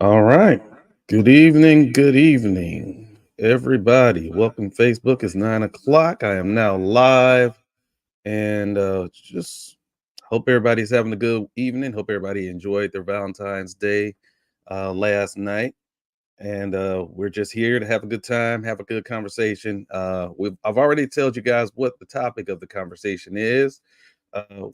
All right. Good evening. Good evening, everybody. Welcome. Facebook is 9 o'clock. I am now live and just hope everybody's having a good evening. Hope everybody enjoyed their Valentine's Day last night. And we're just here to have a good time, have a good conversation. I've already told you guys what the topic of the conversation is.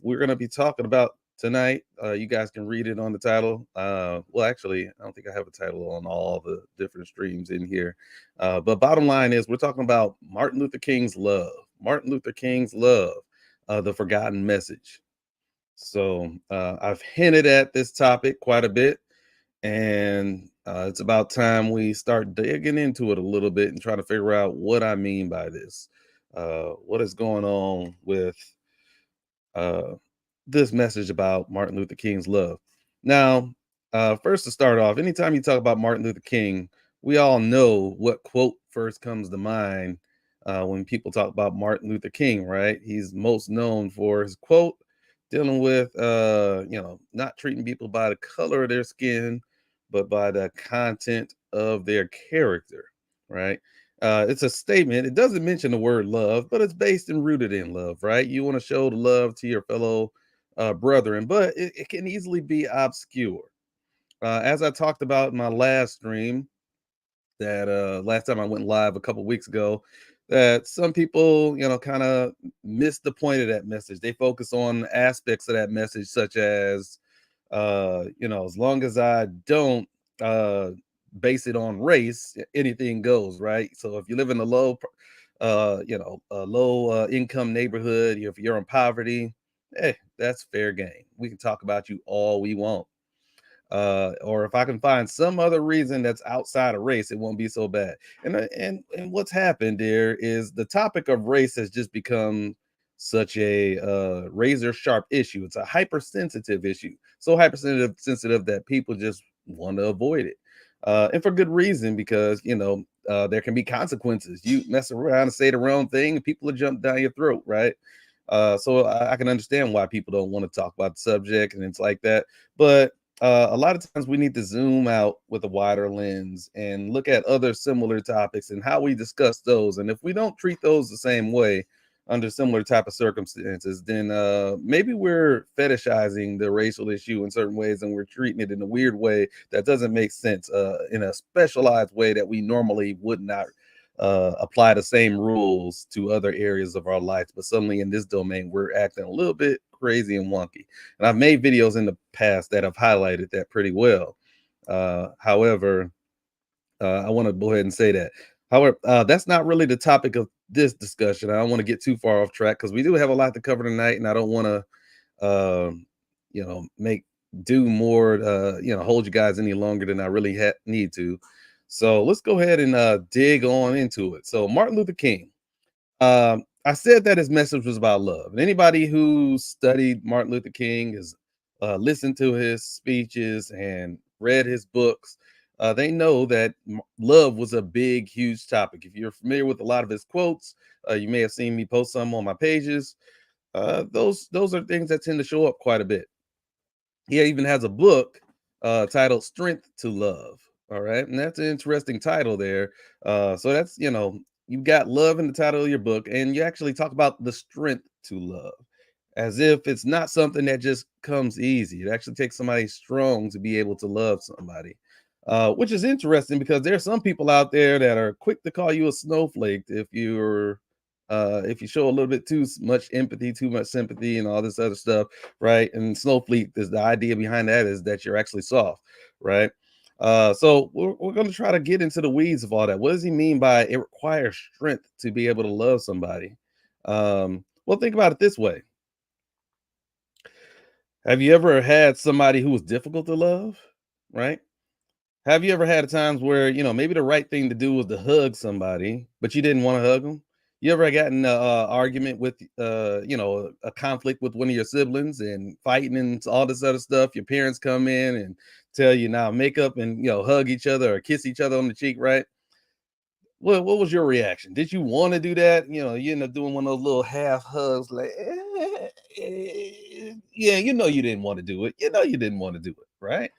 We're going to be talking about tonight. You guys can read it on the title. Well, actually, I don't think I have a title on all the different streams in here. But bottom line is, we're talking about Martin Luther King's love. Martin Luther King's love, the forgotten message. So I've hinted at this topic quite a bit, and it's about time we start digging into it a little bit and try to figure out what I mean by this. What is going on with uh, this message about Martin Luther King's love. Now, first to start off, anytime you talk about Martin Luther King, we all know what quote first comes to mind when people talk about Martin Luther King, right? He's most known for his quote dealing with, not treating people by the color of their skin, but by the content of their character, right? It's a statement. It doesn't mention the word love, but it's based and rooted in love, right? You want to show the love to your fellow brethren, but it can easily be obscure. As I talked about in my last stream, that last time I went live a couple weeks ago, that some people, kind of miss the point of that message. They focus on aspects of that message, such as, as long as I don't uh, base it on race, anything goes, right? So if you live in a a low income neighborhood, if you're in poverty, hey, that's fair game. We can talk about you all we want. Or if I can find some other reason that's outside of race, it won't be so bad. And what's happened there is the topic of race has just become such a razor sharp issue. It's a hypersensitive issue, so hypersensitive that people just want to avoid it, and for good reason, because there can be consequences. You mess around and say the wrong thing, and people will jump down your throat, right? So I can understand why people don't want to talk about the subject and it's like that, but a lot of times we need to zoom out with a wider lens and look at other similar topics and how we discuss those. And if we don't treat those the same way under similar type of circumstances, then maybe we're fetishizing the racial issue in certain ways, and we're treating it in a weird way that doesn't make sense, in a specialized way that we normally would not apply the same rules to other areas of our lives. But suddenly in this domain, we're acting a little bit crazy and wonky. And I've made videos in the past that have highlighted that pretty well. However, I want to go ahead and say that. However, that's not really the topic of this discussion. I don't want to get too far off track because we do have a lot to cover tonight, and I don't want to, make do more, hold you guys any longer than I really need to. So let's go ahead and dig on into it. So Martin Luther King. I said that his message was about love. And anybody who studied Martin Luther King, has listened to his speeches and read his books, they know that love was a big, huge topic. If you're familiar with a lot of his quotes, you may have seen me post some on my pages. Those are things that tend to show up quite a bit. He even has a book titled "Strength to Love." All right, and that's an interesting title there. So that's, you've got love in the title of your book, and you actually talk about the strength to love, as if it's not something that just comes easy. It actually takes somebody strong to be able to love somebody, which is interesting because there are some people out there that are quick to call you a snowflake if you show a little bit much empathy, too much sympathy, and all this other stuff, right? And snowflake is the idea behind that is that you're actually soft, right? So we're going to try to get into the weeds of all that. What does he mean by it requires strength to be able to love somebody? Well, think about it this way. Have you ever had somebody who was difficult to love? Right? Have you ever had times where, maybe the right thing to do was to hug somebody, but you didn't want to hug them? You ever gotten a argument with, a conflict with one of your siblings and fighting and all this other stuff? Your parents come in and tell you now make up and, hug each other or kiss each other on the cheek, right? What was your reaction? Did you want to do that? You end up doing one of those little half hugs, like, yeah, you didn't want to do it. You didn't want to do it, right?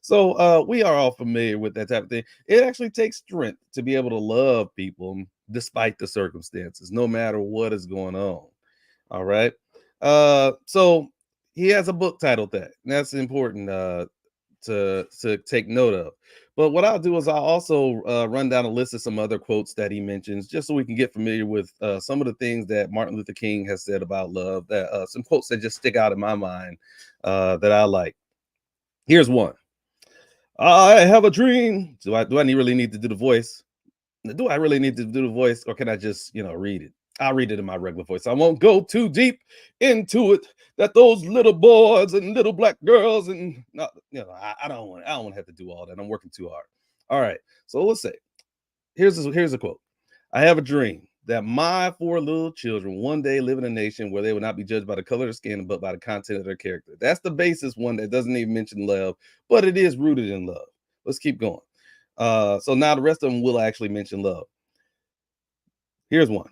So we are all familiar with that type of thing. It actually takes strength to be able to love people despite the circumstances, no matter what is going on. All right. So he has a book titled that. And that's important to take note of. But what I'll do is I'll also run down a list of some other quotes that he mentions, just so we can get familiar with some of the things that Martin Luther King has said about love. That some quotes that just stick out in my mind that I like. Here's one. I have a dream. Really need to do the voice? Do I really need to do the voice, or can I just, read it? I'll read it in my regular voice. I won't go too deep into it. That those little boys and little black girls and no, I don't want. I don't want to have to do all that. I'm working too hard. All right. So let's say here's a quote. I have a dream that my four little children one day live in a nation where they will not be judged by the color of their skin, but by the content of their character. That's the basis one that doesn't even mention love, but it is rooted in love. Let's keep going. So now the rest of them will actually mention love. Here's one.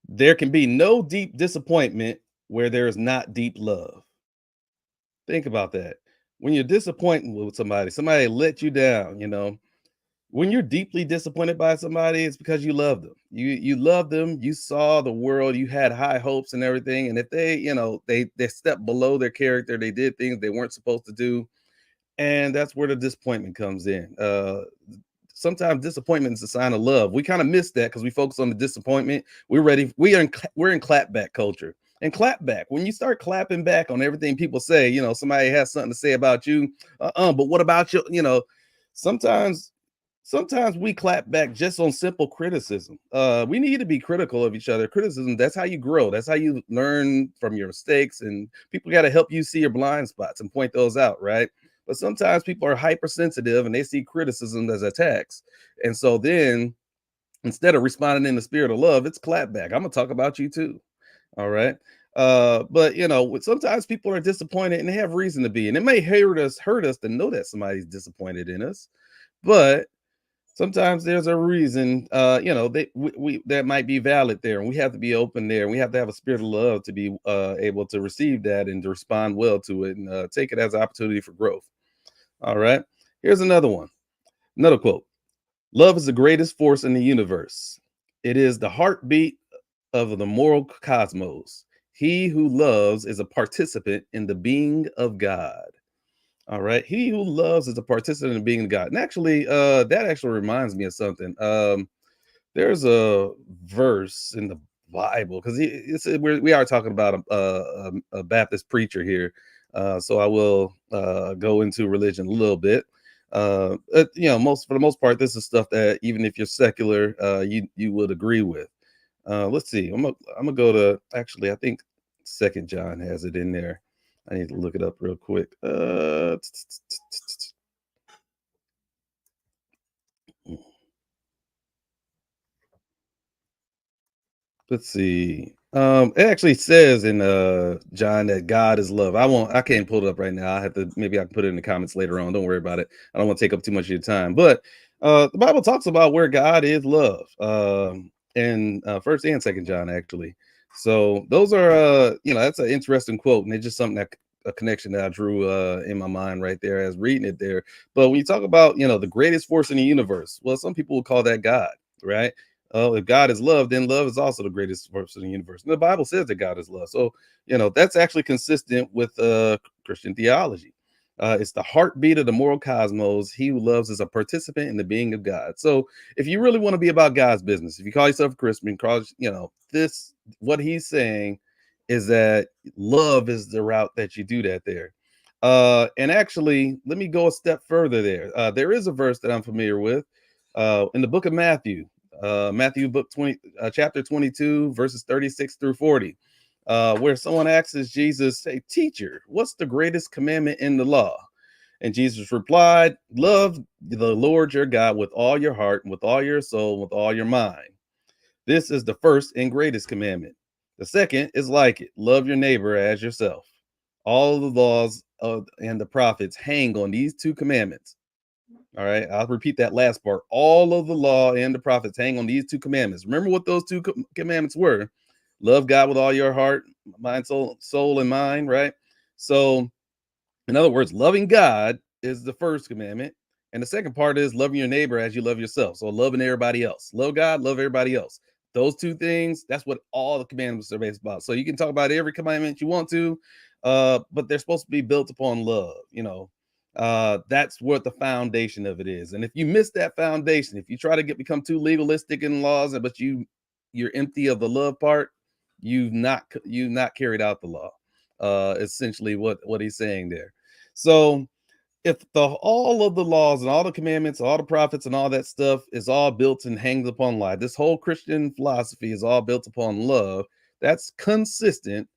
There can be no deep disappointment where there is not deep love. Think about that. When you're disappointed with somebody let you down, when you're deeply disappointed by somebody, it's because you love them. You love them, you saw the world, you had high hopes and everything. And if they stepped below their character, they did things they weren't supposed to do, and that's where the disappointment comes in. Sometimes disappointment is a sign of love. We kind of miss that because we focus on the disappointment. We're ready. We're in clapback culture. And clapback, when you start clapping back on everything people say, somebody has something to say about you. But what about you? Sometimes sometimes we clap back just on simple criticism. We need to be critical of each other. Criticism, that's how you grow. That's how you learn from your mistakes. And people got to help you see your blind spots and point those out, right? But sometimes people are hypersensitive and they see criticism as attacks. And so then instead of responding in the spirit of love, it's clap back. I'm gonna talk about you too. All right. But sometimes people are disappointed and they have reason to be, and it may hurt us to know that somebody's disappointed in us. But sometimes there's a reason, that might be valid there, and we have to be open there, and we have to have a spirit of love to be able to receive that and to respond well to it and take it as an opportunity for growth. All right. Here's another one. Another quote. Love is the greatest force in the universe. It is the heartbeat of the moral cosmos. He who loves is a participant in the being of God. All right. He who loves is a participant in being of God. And actually, that actually reminds me of something. There's a verse in the Bible because we are talking about a Baptist preacher here. So I will go into religion a little bit. For the most part, this is stuff that even if you're secular, you would agree with. Let's see. I'm gonna go to, actually, I think Second John has it in there. I need to look it up real quick. Let's see. It actually says in John that God is love. I can't pull it up right now. I have to, maybe I can put it in the comments later on. Don't worry about it. I don't want to take up too much of your time. But the Bible talks about where God is love. In first and second John, actually. So those are that's an interesting quote, and it's just something that a connection that I drew in my mind right there as reading it there. But when you talk about the greatest force in the universe, well, some people will call that God, right? Oh, if God is love, then love is also the greatest force in the universe. And the Bible says that God is love. So, that's actually consistent with Christian theology. It's the heartbeat of the moral cosmos. He who loves is a participant in the being of God. So, if you really want to be about God's business, if you call yourself a Christian, what he's saying is that love is the route that you do that there. And actually, let me go a step further there. There is a verse that I'm familiar with in the book of Matthew. Matthew book 20, chapter 22, verses 36 through 40, where someone asks Jesus, "Say, teacher, what's the greatest commandment in the law?" And Jesus replied, "Love the Lord your God with all your heart, and with all your soul, and with all your mind. This is the first and greatest commandment. The second is like it: love your neighbor as yourself. All the laws and the prophets hang on these two commandments." All right, I'll repeat that last part. All of the law and the prophets hang on these two commandments. Remember what those two commandments were: love God with all your heart, mind, soul, and mind. Right. So, in other words, loving God is the first commandment. And the second part is loving your neighbor as you love yourself. So loving everybody else. Love God, love everybody else. Those two things, that's what all the commandments are based about. So you can talk about every commandment you want to, but they're supposed to be built upon love, that's what the foundation of it is. And if you miss that foundation, if you try to become too legalistic in laws, but you're empty of the love part, you've not carried out the law. Essentially what he's saying there. So if all of the laws and all the commandments, all the prophets and all that stuff is all built and hangs upon lie, this whole Christian philosophy is all built upon love. That's consistent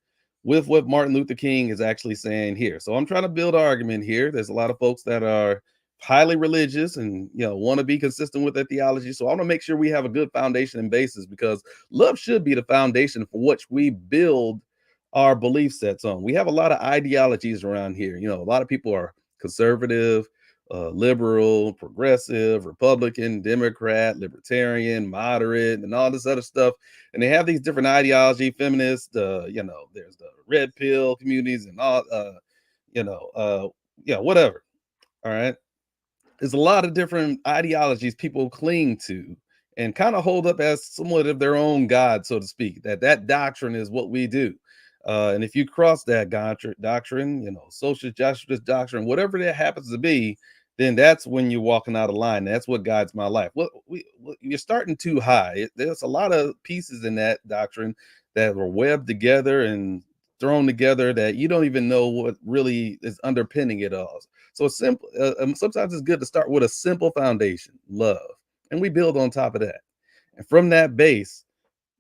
with what Martin Luther King is actually saying here. So I'm trying to build an argument here. There's a lot of folks that are highly religious and want to be consistent with their theology. So I want to make sure we have a good foundation and basis, because love should be the foundation for which we build our belief sets on. We have a lot of ideologies around here. A lot of people are conservative, liberal, progressive, Republican, Democrat, libertarian, moderate, and all this other stuff. And they have these different ideology, feminist, there's the red pill communities and all, whatever. All right. There's a lot of different ideologies people cling to and kind of hold up as somewhat of their own god, so to speak. That doctrine is what we do. And if you cross that doctrine, social justice doctrine, whatever that happens to be, then that's when you're walking out of line. That's what guides my life. You're starting too high. There's a lot of pieces in that doctrine that were webbed together and thrown together that you don't even know what really is underpinning it all. So simple. Sometimes it's good to start with a simple foundation, love, and we build on top of that. And from that base,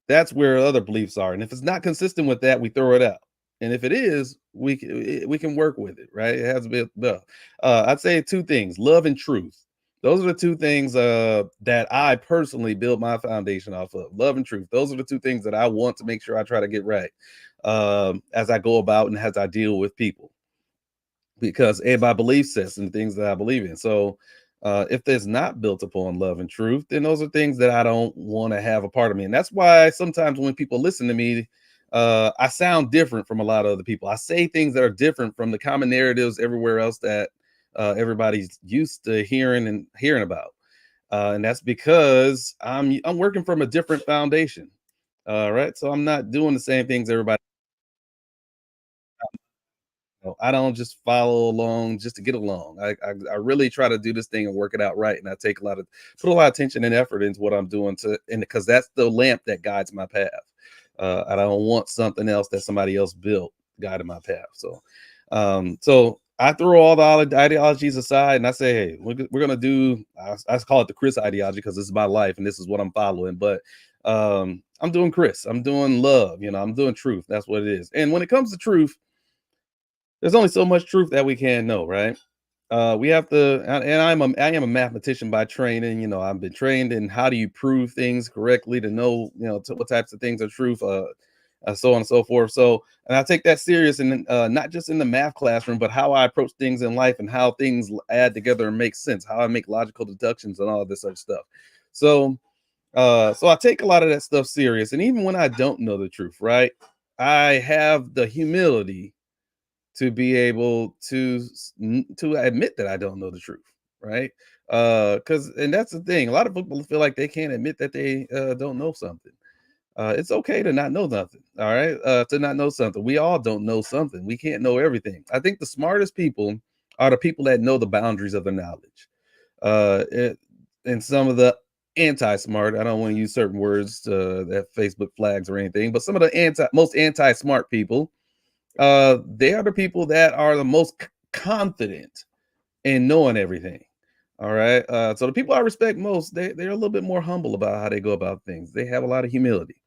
that's where other beliefs are. And if it's not consistent with that, we throw it out. And if it is, we can work with it, right? It has to be. I'd say two things: love and truth. Those are the two things that I personally build my foundation off of. Love and truth. Those are the two things that I want to make sure I try to get right as I go about and as I deal with people, because my belief system and things that I believe in. So if there's not built upon love and truth, then those are things that I don't want to have a part of me. And that's why sometimes when people listen to me, I sound different from a lot of other people. I say things that are different from the common narratives everywhere else that everybody's used to hearing about. And that's because I'm working from a different foundation. Right. So I'm not doing the same things everybody. I don't just follow along just to get along. I really try to do this thing and work it out right, and I take put a lot of attention and effort into what I'm doing and because that's the lamp that guides my path. I don't want something else that somebody else built guiding my path. So I throw all the ideologies aside and I say, hey, we're gonna do. I call it the Chris ideology because this is my life and this is what I'm following. But I'm doing Chris. I'm doing love. I'm doing truth. That's what it is. And when it comes to truth, there's only so much truth that we can know, right? We have to, and I am a mathematician by training. I've been trained in how do you prove things correctly to know, what types of things are truth, so on and so forth. So, and I take that serious, and not just in the math classroom, but how I approach things in life and how things add together and make sense, how I make logical deductions and all of this other stuff. So, so I take a lot of that stuff serious, and even when I don't know the truth, right, I have the humility to be able to admit that I don't know the truth, right? Because and that's the thing. A lot of people feel like they can't admit that they don't know something. It's okay to not know nothing. All right, to not know something. We all don't know something. We can't know everything. I think the smartest people are the people that know the boundaries of the knowledge. And some of the anti-smart, I don't want to use certain words that Facebook flags or anything, but some of the most anti-smart people, they are the people that are the most confident in knowing everything. All right. So the people I respect most, they're a little bit more humble about how they go about things. They have a lot of humility.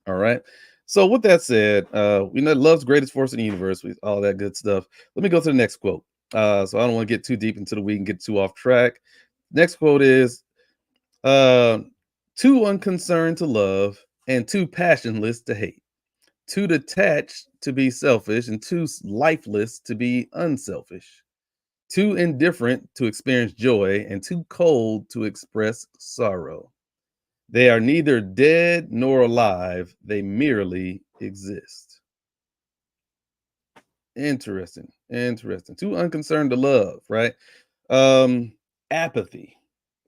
All right. So with that said, we know love's greatest force in the universe, all that good stuff. Let me go to the next quote. So I don't want to get too deep into the week and get too off track. Next quote is uh, too unconcerned to love and too passionless to hate, too detached to be selfish and too lifeless to be unselfish, too indifferent to experience joy and too cold to express sorrow. They are neither dead nor alive, they merely exist. Interesting. Interesting. Too unconcerned to love, right? Um, Apathy.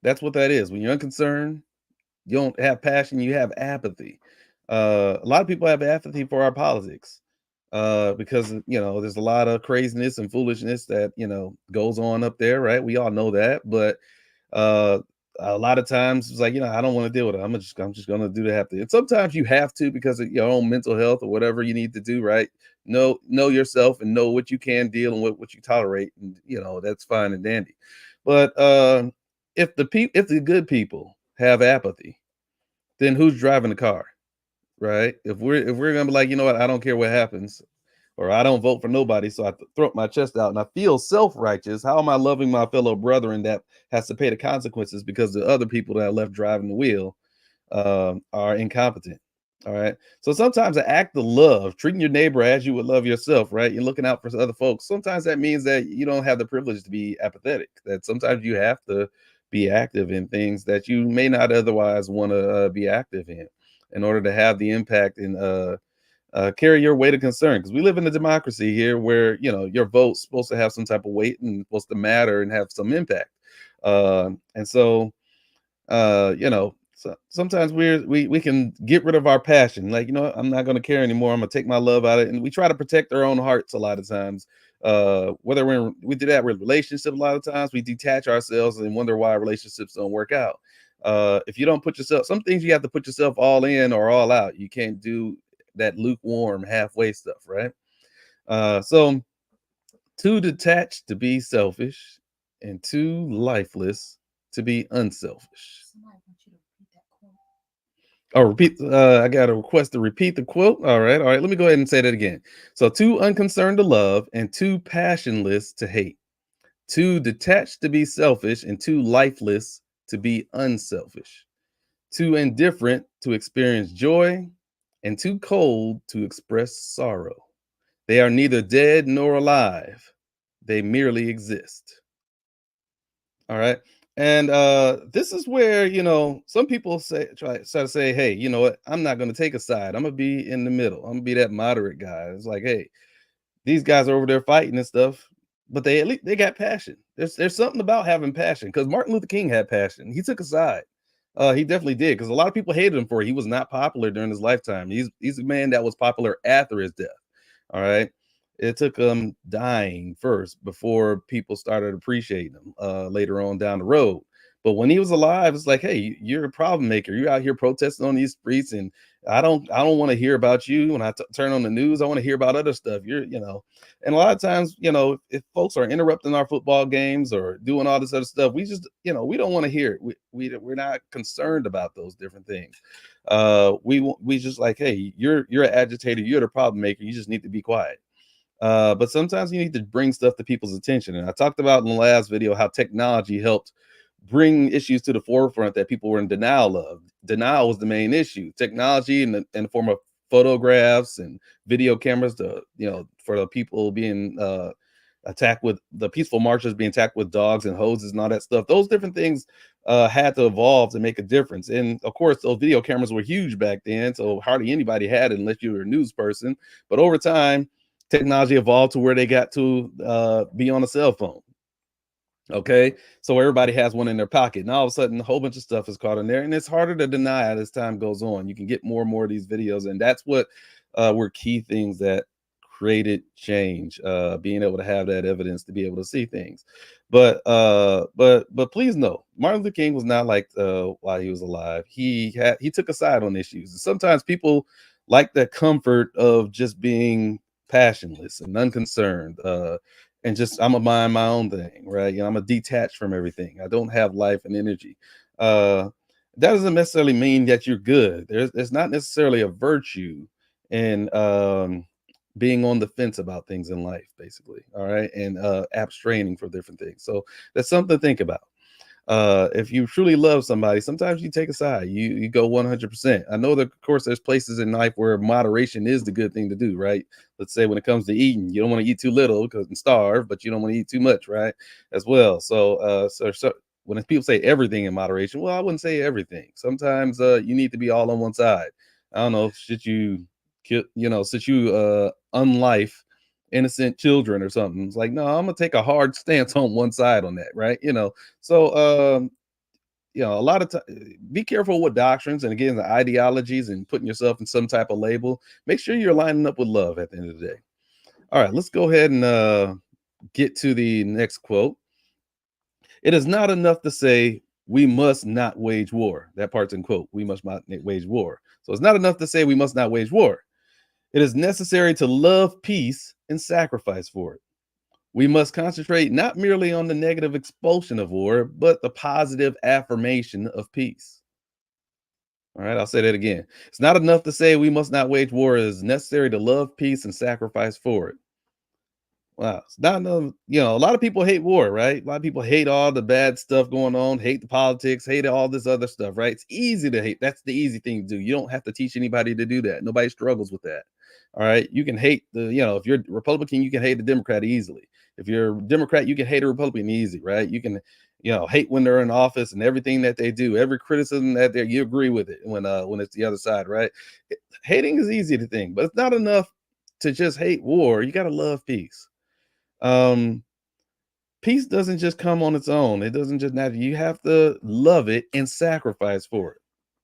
That's what that is. When you're unconcerned, you don't have passion, you have apathy. A lot of people have apathy for our politics because there's a lot of craziness and foolishness that goes on up there, right? We all know that, but uh, a lot of times it's like I don't want to deal with it. I'm just gonna do the have to. And sometimes you have to because of your own mental health or whatever you need to do, right? Know yourself and know what you can deal and what you tolerate, and that's fine and dandy. But if the good people have apathy, then who's driving the car, right? If we're gonna be like, you know what, I don't care what happens, or I don't vote for nobody, so I throw my chest out and I feel self-righteous. How am I loving my fellow brethren that has to pay the consequences because the other people that are left driving the wheel are incompetent? All right. So sometimes an act of love, treating your neighbor as you would love yourself, right? You're looking out for other folks. Sometimes that means that you don't have the privilege to be apathetic. That sometimes you have to be active in things that you may not otherwise want to be active in order to have the impact and carry your weight of concern. Because we live in a democracy here where your vote's supposed to have some type of weight and supposed to matter and have some impact. And so so sometimes we can get rid of our passion, like, I'm not going to care anymore, I'm going to take my love out of it, and we try to protect our own hearts a lot of times. Whether we do that with relationships, a lot of times we detach ourselves and wonder why relationships don't work out. If you don't put yourself, some things you have to put yourself all in or all out. You can't do that lukewarm halfway stuff, right? So too detached to be selfish and too lifeless to be unselfish. Oh, repeat. I got a request to repeat the quote. All right. Let me go ahead and say that again. So, too unconcerned to love and too passionless to hate. Too detached to be selfish and too lifeless to be unselfish. Too indifferent to experience joy and too cold to express sorrow. They are neither dead nor alive. They merely exist. All right. And this is where, some people try to say, hey, you know what? I'm not going to take a side. I'm going to be in the middle. I'm going to be that moderate guy. It's like, hey, these guys are over there fighting and stuff, but they at least they got passion. There's something about having passion, because Martin Luther King had passion. He took a side. He definitely did, because a lot of people hated him for it. He was not popular during his lifetime. He's a man that was popular after his death. All right. It took him dying first before people started appreciating him later on down the road. But when he was alive, it's like, hey, you're a problem maker. You're out here protesting on these streets, and I don't want to hear about you. When I turn on the news, I want to hear about other stuff. And a lot of times, if folks are interrupting our football games or doing all this other stuff, we just, we don't want to hear it. We're not concerned about those different things. We just like, hey, you're an agitator, you're the problem maker. You just need to be quiet. But sometimes you need to bring stuff to people's attention. And I talked about in the last video how technology helped bring issues to the forefront that people were in denial of. Denial was the main issue. Technology in the form of photographs and video cameras to, for the people being attacked with the peaceful marchers being attacked with dogs and hoses and all that stuff. Those different things had to evolve to make a difference. And of course, those video cameras were huge back then, so hardly anybody had it unless you were a news person. But over time, technology evolved to where they got to be on a cell phone. Okay, so everybody has one in their pocket. Now all of a sudden, a whole bunch of stuff is caught in there, and it's harder to deny as time goes on. You can get more and more of these videos, and that's what were key things that created change. Being able to have that evidence to be able to see things, but please know, Martin Luther King was not like while he was alive. He took a side on issues. And sometimes people like the comfort of just being passionless and unconcerned. And just I'm a mind my own thing, right? I'm a detached from everything. I don't have life and energy. Uh, that doesn't necessarily mean that you're good. There's not necessarily a virtue in being on the fence about things in life, basically. All right, and abstraining for different things. So that's something to think about. If you truly love somebody, sometimes you take a side. You go 100%. I know that, of course, there's places in life where moderation is the good thing to do, right? Let's say when it comes to eating, you don't want to eat too little because and starve, but you don't want to eat too much, right? As well. So when people say everything in moderation, well, I wouldn't say everything. Sometimes you need to be all on one side. I don't know, should you, since you unlife innocent children or something. It's like, no, I'm gonna take a hard stance on one side on that, right? So a lot of be careful with doctrines and again the ideologies and putting yourself in some type of label. Make sure you're lining up with love at the end of the day. All right, let's go ahead and get to the next quote. It is not enough to say we must not wage war. That part's in quote. We must not wage war. So it's not enough to say we must not wage war. It is necessary to love peace and sacrifice for it. We must concentrate not merely on the negative expulsion of war, but the positive affirmation of peace. All right, I'll say that again. It's not enough to say we must not wage war. It is necessary to love peace and sacrifice for it. Wow. It's not enough, a lot of people hate war, right? A lot of people hate all the bad stuff going on, hate the politics, hate all this other stuff, right? It's easy to hate. That's the easy thing to do. You don't have to teach anybody to do that. Nobody struggles with that. All right. You can hate if you're Republican, you can hate a Democrat easily. If you're a Democrat, you can hate a Republican easy, right? You can, hate when they're in office and everything that they do, every criticism that they you agree with it when it's the other side, right? Hating is easy to think, but it's not enough to just hate war. You got to love peace. um Peace doesn't just come on its own. It doesn't just matter. You have to love it and sacrifice for it.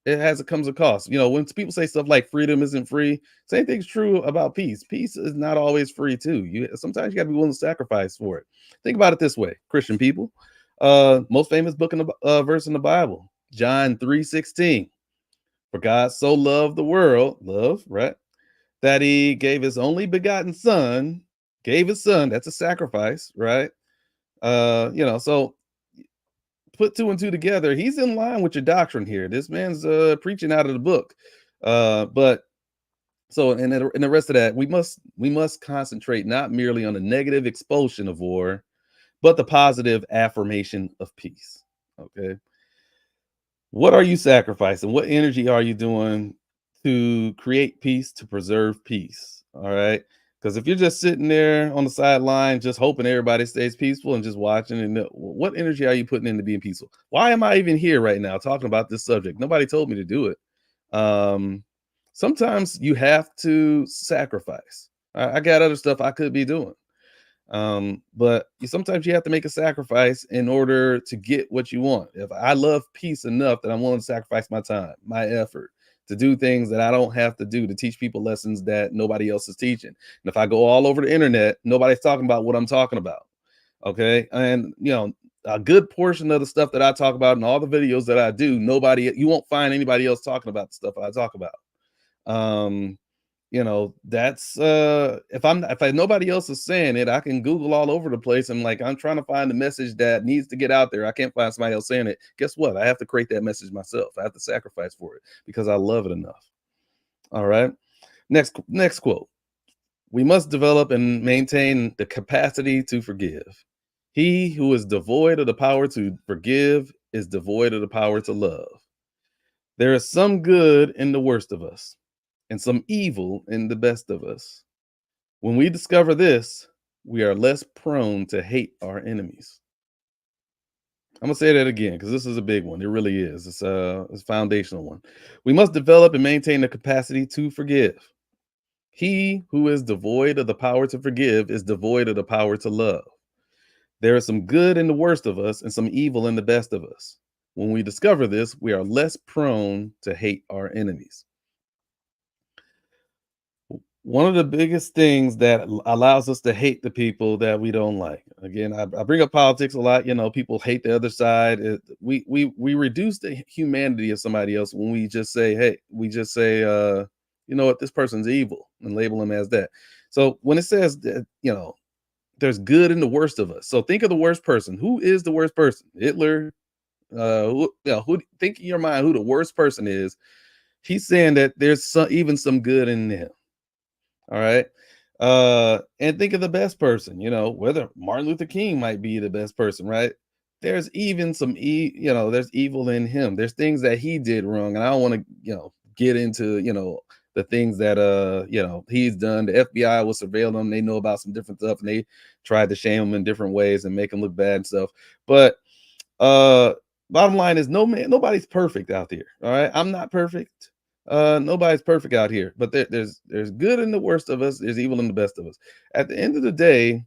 It comes a cost. When people say stuff like freedom isn't free, same thing's true about peace. Peace is not always free too. You sometimes you got to be willing to sacrifice for it. Think about it this way, Christian people. Most famous book in the verse in the Bible, John 3:16. For God so loved the world, love, right? That he gave his only begotten son, gave his son, that's a sacrifice, right? So put two and two together. He's in line with your doctrine here. This man's preaching out of the book. But so in the rest of that, we must concentrate not merely on the negative expulsion of war, but the positive affirmation of peace. Okay. What are you sacrificing? What energy are you doing to create peace, to preserve peace? All right. Because if you're just sitting there on the sideline, just hoping everybody stays peaceful and just watching, and what energy are you putting into being peaceful? Why am I even here right now talking about this subject? Nobody told me to do it. Um, Sometimes you have to sacrifice. I got other stuff I could be doing. But sometimes you have to make a sacrifice in order to get what you want. If I love peace enough that I'm willing to sacrifice my time, my effort to do things that I don't have to do to teach people lessons that nobody else is teaching. And if I go all over the internet, nobody's talking about what I'm talking about. Okay. And a good portion of the stuff that I talk about and all the videos that I do, you won't find anybody else talking about the stuff I talk about. um that's if nobody else is saying it, I can Google all over the place and like I'm trying to find the message that needs to get out there. I can't find somebody else saying it. Guess what? I have to create that message myself. I have to sacrifice for it because I love it enough. All right. Next quote. We must develop and maintain the capacity to forgive. He who is devoid of the power to forgive is devoid of the power to love. There is some good in the worst of us and some evil in the best of us. When we discover this, we are less prone to hate our enemies. I'm gonna say that again because this is a big one. It really is. It's a foundational one. We must develop and maintain the capacity to forgive. He who is devoid of the power to forgive is devoid of the power to love. There is some good in the worst of us and some evil in the best of us. When we discover this, we are less prone to hate our enemies. One of the biggest things that allows us to hate the people that we don't like. Again, I bring up politics a lot. People hate the other side. We reduce the humanity of somebody else when we just say, "Hey," we just say, "You know what? This person's evil," and label them as that. So when it says that, there's good in the worst of us. So think of the worst person. Who is the worst person? Hitler. Who? Think in your mind who the worst person is. He's saying that there's even some good in him. All right. And think of the best person, whether Martin Luther King might be the best person, right? There's even there's evil in him. There's things that he did wrong. And I don't want to, get into, the things that he's done. The FBI will surveil him. They know about some different stuff and they tried to shame him in different ways and make him look bad and stuff. But uh bottom line is nobody's perfect out there. All right. I'm not perfect. Nobody's perfect out here, but there's good in the worst of us. There's evil in the best of us. At the end of the day,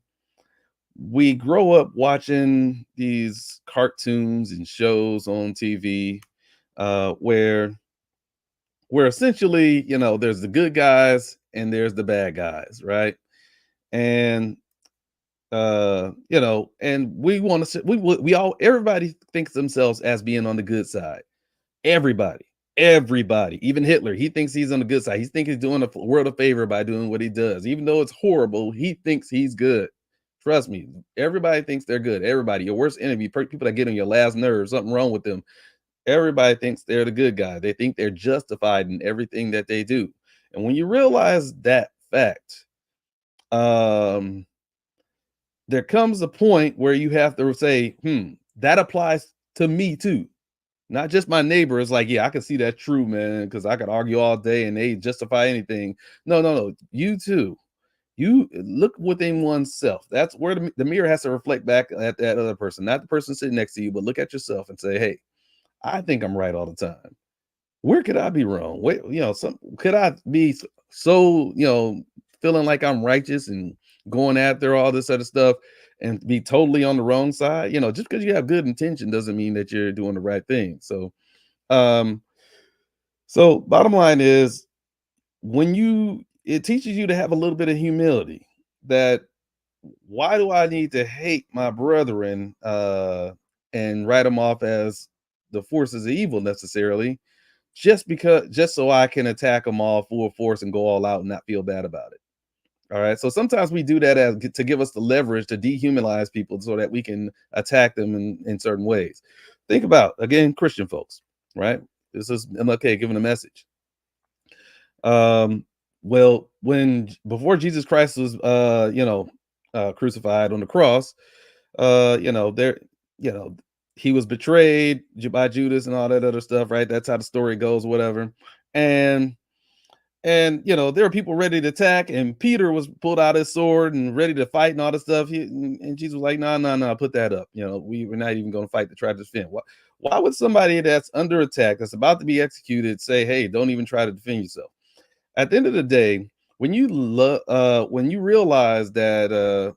we grow up watching these cartoons and shows on TV, where essentially, there's the good guys and there's the bad guys, right? And and we want to we all everybody thinks themselves as being on the good side. Everybody, everybody, even Hitler, he thinks he's on the good side. He thinks he's doing the world a favor by doing what he does. Even though it's horrible, he thinks he's good. Trust me, everybody thinks they're good. Everybody, your worst enemy, people that get on your last nerve, something wrong with them. Everybody thinks they're the good guy. They think they're justified in everything that they do. And when you realize that fact, um, there comes a point where you have to say, that applies to me too. Not just my neighbor. It's like, yeah, I can see that's true, man, because I could argue all day and they justify anything. No, no, no. You too. You look within oneself. That's where the mirror has to reflect back at that other person, not the person sitting next to you, but look at yourself and say, hey, I think I'm right all the time. Where could I be wrong? Wait, could I be so, feeling like I'm righteous and going after all this other stuff and be totally on the wrong side? Just because you have good intention doesn't mean that you're doing the right thing. Um, so bottom line is when it teaches you to have a little bit of humility that why do I need to hate my brethren and write them off as the forces of evil necessarily just so I can attack them all full force and go all out and not feel bad about it. All right. So sometimes we do that to give us the leverage to dehumanize people so that we can attack them in certain ways. Think about again, Christian folks, right? This is MLK giving a message. Well, when before Jesus Christ was crucified on the cross, there, you know, he was betrayed by Judas and all that other stuff, right? That's how the story goes, whatever. And there were people ready to attack, and Peter was pulled out his sword and ready to fight and all this stuff. And Jesus was like, "No, no, no, put that up. We're not even going to fight to try to defend. Why would somebody that's under attack, that's about to be executed, say, hey, don't even try to defend yourself?" At the end of the day, when you realize that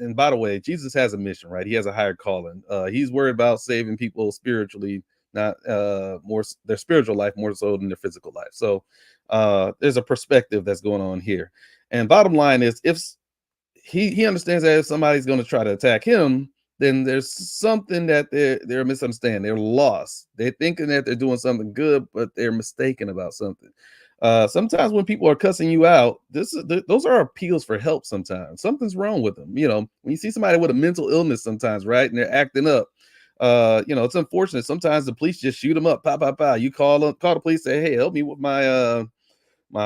and by the way, Jesus has a mission, right? He has a higher calling. He's worried about saving people spiritually, not their spiritual life more so than their physical life. So there's a perspective that's going on here. And bottom line is, if he understands that if somebody's going to try to attack him, then there's something that they're misunderstanding. They're lost. They're thinking that they're doing something good, but they're mistaken about something. Sometimes when people are cussing you out, those are appeals for help. Sometimes something's wrong with them. When you see somebody with a mental illness, sometimes, right, and they're acting up, it's unfortunate. Sometimes the police just shoot them up. Pow, pow, pow. You call the police, say, hey, help me with my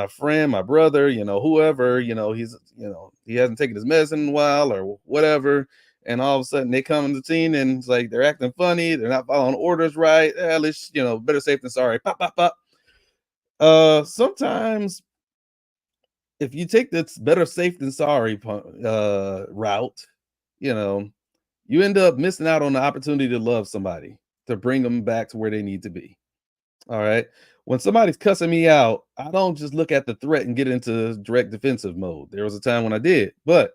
friend, my brother, whoever, he hasn't taken his medicine in a while or whatever. And all of a sudden they come on the scene and it's like they're acting funny, they're not following orders right. At least, better safe than sorry. Pop, pop, pop. Sometimes if you take this better safe than sorry route, you know, you end up missing out on the opportunity to love somebody, to bring them back to where they need to be. All right. When somebody's cussing me out, I don't just look at the threat and get into direct defensive mode. There was a time when I did, but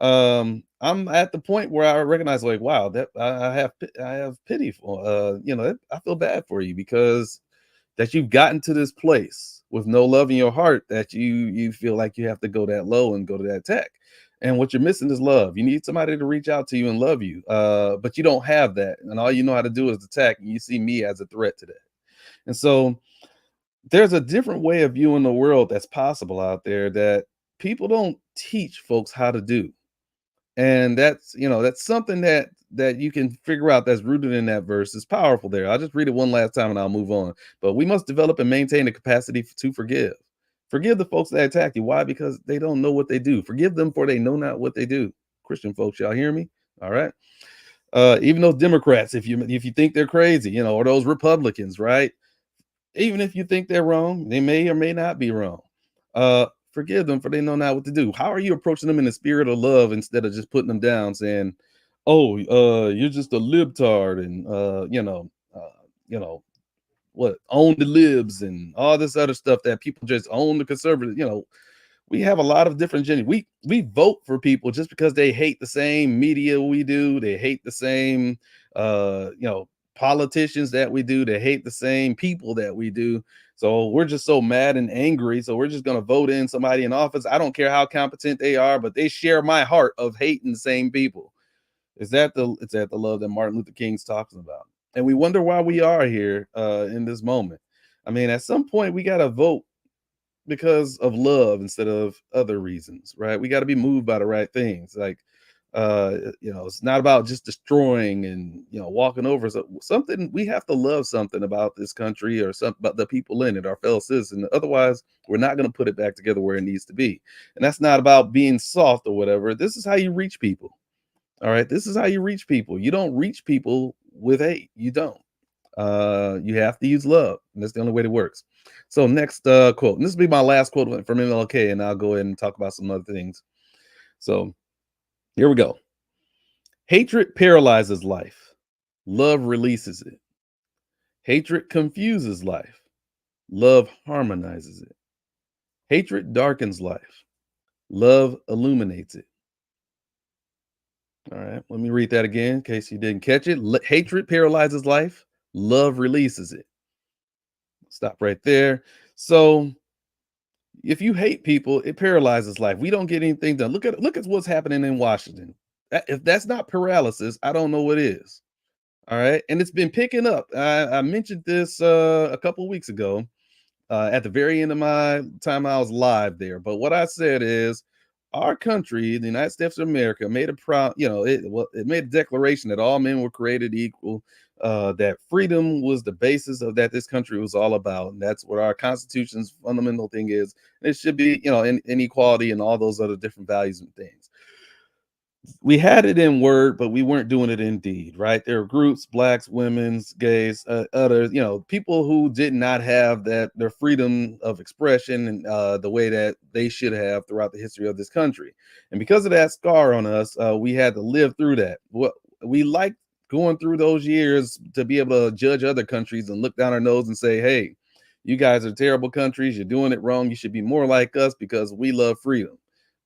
I'm at the point where I recognize, like, wow, that I have pity for I feel bad for you because that you've gotten to this place with no love in your heart that you feel like you have to go that low and go to that tech. And what you're missing is love. You need somebody to reach out to you and love you. But you don't have that. And all you know how to do is attack. And you see me as a threat to that. And so there's a different way of viewing the world that's possible out there that people don't teach folks how to do. And that's something that you can figure out that's rooted in that verse is powerful there. I'll just read it one last time and I'll move on. But we must develop and maintain the capacity to forgive. Forgive the folks that attack you. Why? Because they don't know what they do. Forgive them for they know not what they do. Christian folks, y'all hear me? All right. Even those Democrats, if you think they're crazy, or those Republicans, right? Even if you think they're wrong, they may or may not be wrong. Forgive them for they know not what to do. How are you approaching them in the spirit of love instead of just putting them down, saying, "Oh, you're just a libtard," and what own the libs and all this other stuff that people just own the conservative. We have a lot of different gender. We vote for people just because they hate the same media we do. They hate the same politicians that we do. They hate the same people that we do. So we're just so mad and angry. So we're just gonna vote in somebody in office. I don't care how competent they are, but they share my heart of hating the same people. Is that the love that Martin Luther King's talking about? And we wonder why we are here in this moment. I mean, at some point we gotta vote because of love instead of other reasons, right? We got to be moved by the right things. Like, it's not about just destroying and walking over something. We have to love something about this country or something about the people in it, our fellow citizens. Otherwise, we're not going to put it back together where it needs to be. And that's not about being soft or whatever. This is how you reach people. All right, this is how you reach people. You don't reach people with hate. You don't. You have to use love. And that's the only way it works. So next quote, and this will be my last quote from MLK, and I'll go ahead and talk about some other things. So here we go. Hatred paralyzes life. Love releases it. Hatred confuses life. Love harmonizes it. Hatred darkens life. Love illuminates it. All right, let me read that again in case you didn't catch it. Hatred paralyzes life. Love releases it. Stop right there. So if you hate people, it paralyzes life. We don't get anything done. Look at what's happening in Washington. If that's not paralysis, I don't know what is. All right, and it's been picking up. I mentioned this a couple of weeks ago at the very end of my time I was live there. But what I said is, our country, the United States of America, made a it made a declaration that all men were created equal. That freedom was the basis of that this country was all about, and that's what our Constitution's fundamental thing is. It should be, inequality and all those other different values and things. We had it in word, but we weren't doing it in deed, right? There are groups, blacks, women's, gays, others, people who did not have their freedom of expression and the way that they should have throughout the history of this country. And because of that scar on us, we had to live through that. What we like going through those years to be able to judge other countries and look down our nose and say, hey, you guys are terrible countries. You're doing it wrong. You should be more like us because we love freedom.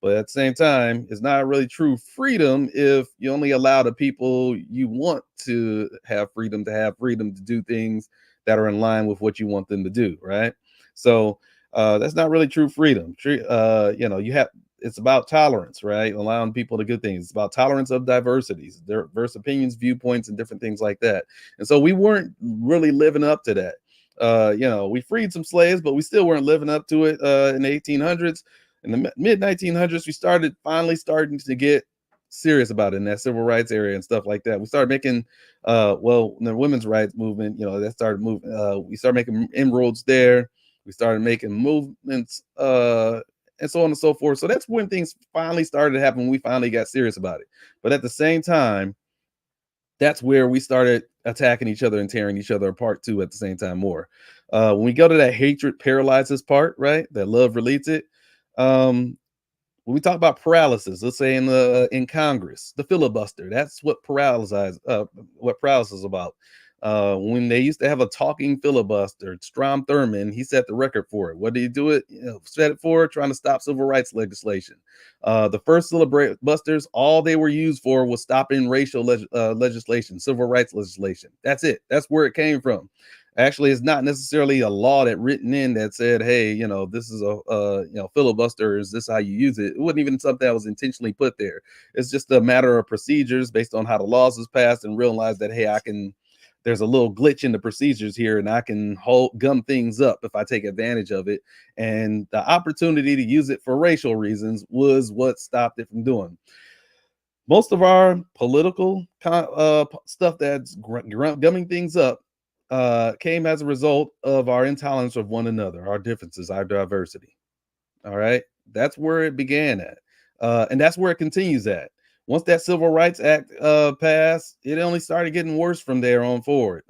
But at the same time, it's not really true freedom if you only allow the people you want to have freedom to do things that are in line with what you want them to do, right? So that's not really true freedom. You have it's about tolerance, right? Allowing people to good things. It's about tolerance of diversities, diverse opinions, viewpoints, and different things like that. And so we weren't really living up to that. We freed some slaves, but we still weren't living up to it in the 1800s. In the mid 1900s, we finally starting to get serious about it in that civil rights area and stuff like that. We started making, the women's rights movement, that started moving. We started making inroads there. We started making movements, and so on and so forth. So that's when things finally started to happen. We finally got serious about it. But at the same time, that's where we started attacking each other and tearing each other apart too at the same time more. When we go to that hatred paralyzes part, right? That love relates it. Um, when we talk about paralysis, let's say in Congress, the filibuster, that's what paralysis is about. When they used to have a talking filibuster, Strom Thurmond, he set the record for it. What did he do it? Set it for trying to stop civil rights legislation. The first filibusters, all they were used for was stopping racial legislation, civil rights legislation. That's it. That's where it came from. Actually, it's not necessarily a law that written in that said, hey, this is a filibuster, is this how you use it? It wasn't even something that was intentionally put there. It's just a matter of procedures based on how the laws was passed, and realize that, hey, there's a little glitch in the procedures here, and I can gum things up if I take advantage of it. And the opportunity to use it for racial reasons was what stopped it from doing. Most of our political stuff that's gumming things up came as a result of our intolerance of one another, our differences, our diversity. All right. That's where it began at. And that's where it continues at. Once that Civil Rights Act passed, it only started getting worse from there on forward.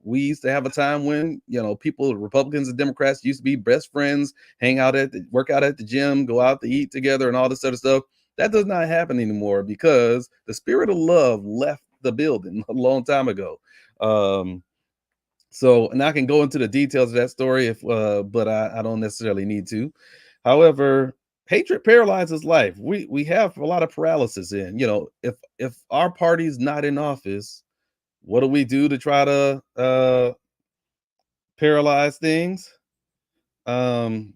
We used to have a time when, people, Republicans and Democrats used to be best friends, work out at the gym, go out to eat together and all this other stuff. That does not happen anymore because the spirit of love left the building a long time ago. So, and I can go into the details of that story if, but I don't necessarily need to. However, hatred paralyzes life. We have a lot of paralysis in. If our party's not in office, what do we do to try to paralyze things? Um,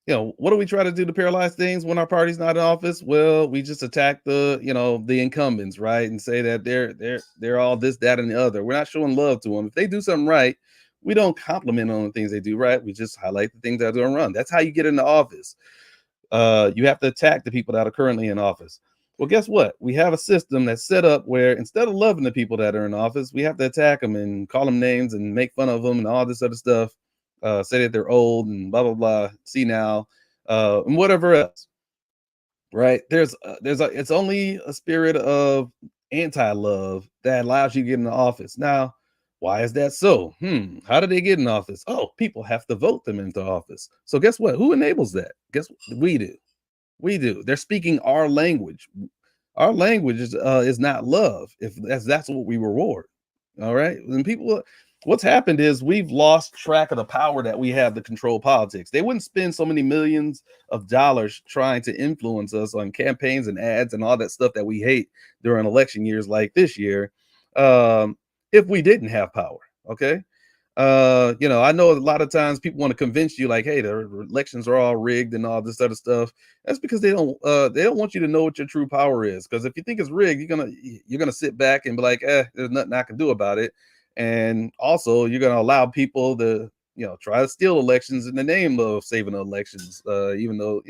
what do we try to do to paralyze things when our party's not in office? Well, we just attack the incumbents, right? And say that they're all this, that, and the other. We're not showing love to them. If they do something right, we don't compliment on the things they do right. We just highlight the things that are doing wrong. That's how you get into office. You have to attack the people that are currently in office. Well, guess what? We have a system that's set up where instead of loving the people that are in office, we have to attack them and call them names and make fun of them and all this other stuff. Say that they're old and blah blah blah. See now, and whatever else. Right? It's only a spirit of anti-love that allows you to get in the office. Now, why is that so? How do they get in office? Oh, people have to vote them into office. So guess what? Who enables that? Guess what? We do. We do. They're speaking our language. Our language is not love. If that's what we reward. All right. And what's happened is we've lost track of the power that we have to control politics. They wouldn't spend so many millions of dollars trying to influence us on campaigns and ads and all that stuff that we hate during election years like this year, um, if we didn't have power. Okay. I know a lot of times people want to convince you like, hey, the elections are all rigged and all this other stuff. That's because they don't want you to know what your true power is. Because if you think it's rigged, you're gonna sit back and be like, there's nothing I can do about it. And also you're gonna allow people to, try to steal elections in the name of saving the elections, even though,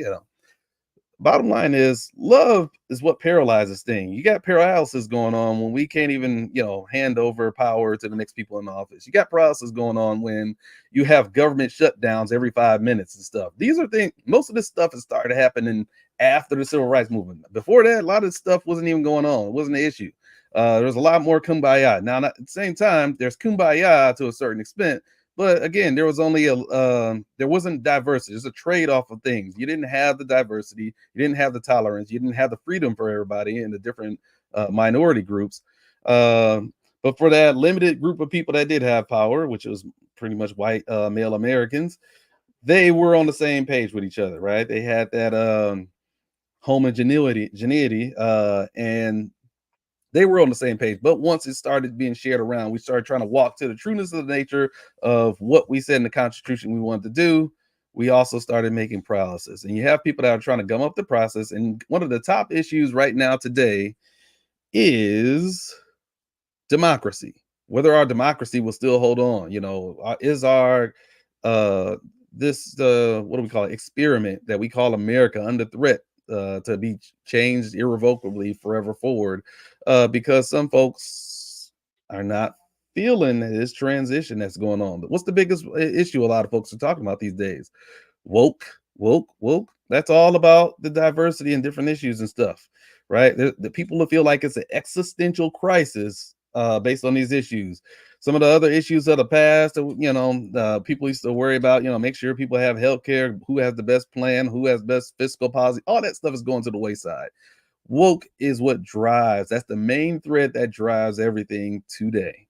bottom line is love is what paralyzes things. You got paralysis going on when we can't even, hand over power to the next people in the office. You got paralysis going on when you have government shutdowns every 5 minutes and stuff. These are things, most of this stuff has started happening after the civil rights movement. Before that, a lot of this stuff wasn't even going on. It wasn't an issue. There's a lot more kumbaya. Now, at the same time, there's kumbaya to a certain extent, but again, there wasn't diversity. There's a trade-off of things. You didn't have the diversity, you didn't have the tolerance, you didn't have the freedom for everybody in the different minority groups. But for that limited group of people that did have power, which was pretty much white male Americans, they were on the same page with each other, right? They had that homogeneity, and they were on the same page. But once it started being shared around, we started trying to walk to the trueness of the nature of what we said in the Constitution we wanted to do. We also started making paralysis. And you have people that are trying to gum up the process. And one of the top issues right now today is democracy. Whether our democracy will still hold on, is our this what do we call it, experiment that we call America under threat to be changed irrevocably forever forward, because some folks are not feeling this transition that's going on. But what's the biggest issue a lot of folks are talking about these days? Woke, woke. That's all about the diversity and different issues and stuff, right? The people who feel like it's an existential crisis based on these issues. Some of the other issues of the past, people used to worry about, make sure people have health care, who has the best plan, who has best fiscal policy. All that stuff is going to the wayside. Woke is what drives. That's the main thread that drives everything today.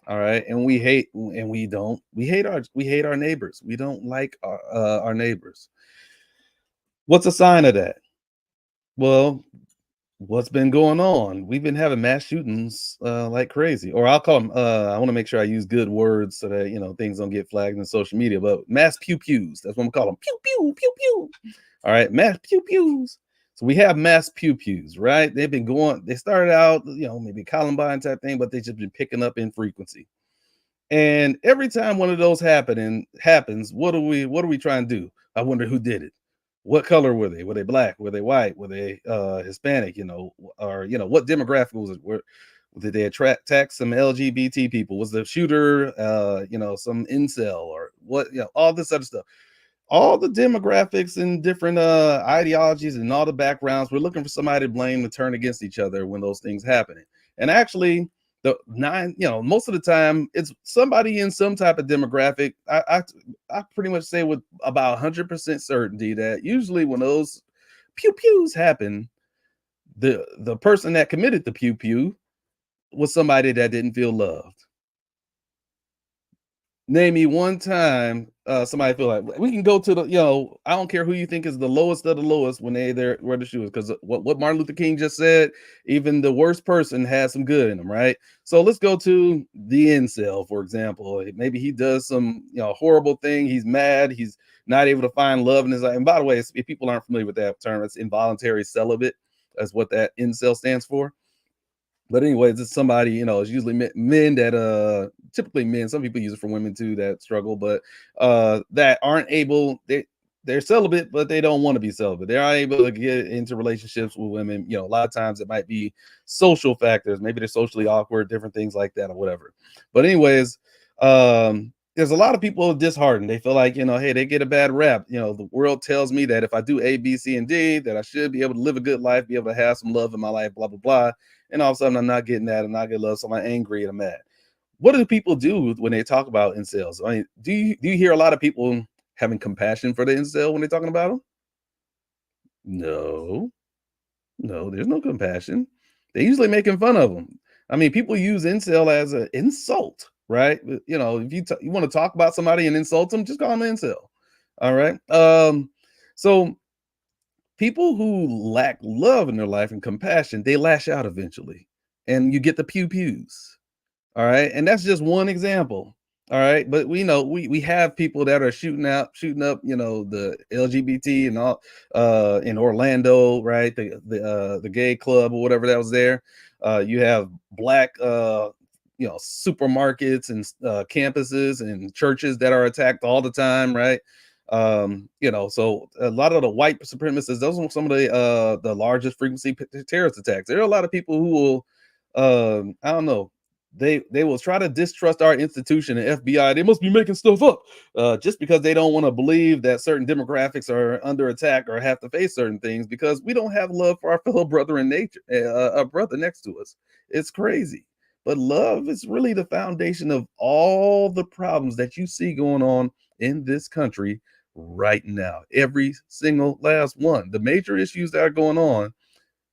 All right, and we hate our neighbors. We don't like our neighbors. What's a sign of that? Well, what's been going on? We've been having mass shootings like crazy, or I'll call them. I want to make sure I use good words so that things don't get flagged in social media. But mass pew pews. That's what we call them. Pew pew pew pew. All right, mass pew pews. So we have mass pew pews, right? They've been going. They started out, maybe Columbine type thing, but they just been picking up in frequency. And every time one of those happens, what are we trying to do? I wonder who did it. What color were they? Were they black? Were they white? Were they Hispanic? Or what demographic was it? Did they attack some LGBT people? Was the shooter some incel or what? All this other stuff, all the demographics and different ideologies and all the backgrounds. We're looking for somebody to blame to turn against each other when those things happen. And actually, most of the time it's somebody in some type of demographic. I pretty much say with about 100% certainty that usually when those pew pews happen, the person that committed the pew pew was somebody that didn't feel loved. Name me one time somebody feel like we can go to the, I don't care who you think is the lowest of the lowest when they there where the shoe is, because what Martin Luther King just said, even the worst person has some good in them, right? So let's go to the incel, for example. Maybe he does some horrible thing. He's mad. He's not able to find love in his life. And by the way, if people aren't familiar with that term, it's involuntary celibate. That's what that incel stands for. But anyways, it's somebody, it's usually men that typically men, some people use it for women too that struggle, but that aren't able, they're celibate, but they don't want to be celibate. They're not able to get into relationships with women. A lot of times it might be social factors, maybe they're socially awkward, different things like that or whatever. But anyways, there's a lot of people disheartened. They feel like, hey, they get a bad rap. The world tells me that if I do A, B, C, and D, that I should be able to live a good life, be able to have some love in my life, blah, blah, blah. And all of a sudden I'm not getting that. I'm not getting love. So I'm angry and I'm mad. What do people do when they talk about incels? I mean, do you hear a lot of people having compassion for the incel when they're talking about them? No, no, there's no compassion. They're usually making fun of them. I mean, people use incel as an insult, right? If you want to talk about somebody and insult them, just call them an incel. All right. So people who lack love in their life and compassion, they lash out eventually, and you get the pew pews. All right. And that's just one example. All right. But we know we have people that are shooting up, the LGBT and all in Orlando, right? The gay club or whatever that was there. You have black supermarkets and campuses and churches that are attacked all the time, right? So a lot of the white supremacists, those are some of the largest frequency terrorist attacks. There are a lot of people who will I don't know, they will try to distrust our institution and FBI. They must be making stuff up just because they don't want to believe that certain demographics are under attack or have to face certain things, because we don't have love for our fellow brother in nature, a brother next to us. It's crazy. But love is really the foundation of all the problems that you see going on in this country right now. Every single last one. The major issues that are going on,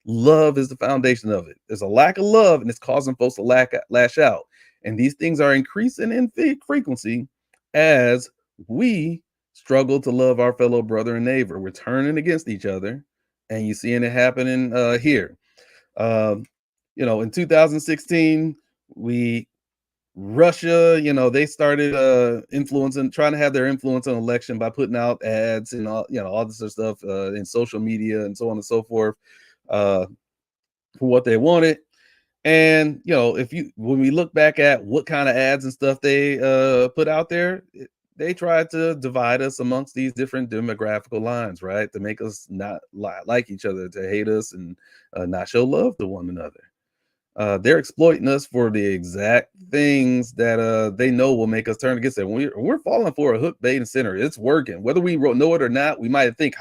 love is the foundation of it. There's a lack of love, and it's causing folks to lash out. And these things are increasing in frequency as we struggle to love our fellow brother and neighbor. We're turning against each other, and you're seeing it happening here. Um, in 2016, we Russia, they started influencing, trying to have their influence on election by putting out ads and all this other stuff in social media and so on and so forth. Uh, for what they wanted. And if you when we look back at what kind of ads and stuff they put out there, they tried to divide us amongst these different demographical lines, right? To make us not like each other, to hate us and not show love to one another. They're exploiting us for the exact things that they know will make us turn against them. We're falling for a hook, bait, and sinner. It's working. Whether we know it or not, we might think,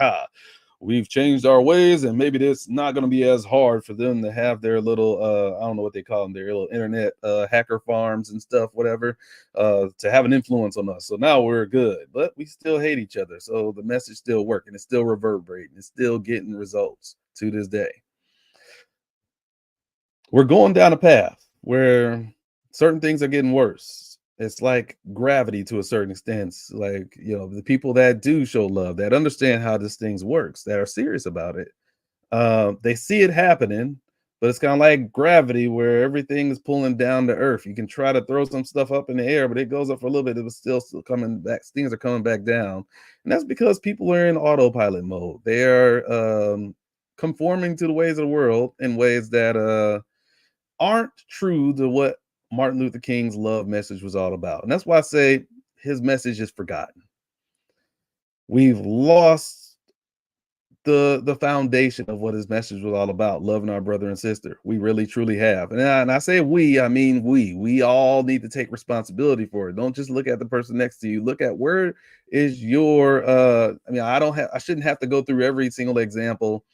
we've changed our ways, and maybe it's not going to be as hard for them to have their little, I don't know what they call them, their little internet hacker farms and stuff, whatever, to have an influence on us. So now we're good, but we still hate each other. So the message still working. It's still reverberating. It's still getting results to this day. We're going down a path where certain things are getting worse. It's like gravity to a certain extent. It's like, the people that do show love, that understand how this thing works, that are serious about it, they see it happening, but it's kind of like gravity where everything is pulling down to earth. You can try to throw some stuff up in the air, but it goes up for a little bit. It was still coming back. Things are coming back down. And that's because people are in autopilot mode. They are conforming to the ways of the world in ways that aren't true to what Martin Luther King's love message was all about. And that's why I say his message is forgotten. We've lost the foundation of what his message was all about, loving our brother and sister. We really truly have. And I say we, I mean we all need to take responsibility for it. Don't just look at the person next to you. Look at where is your I shouldn't have to go through every single example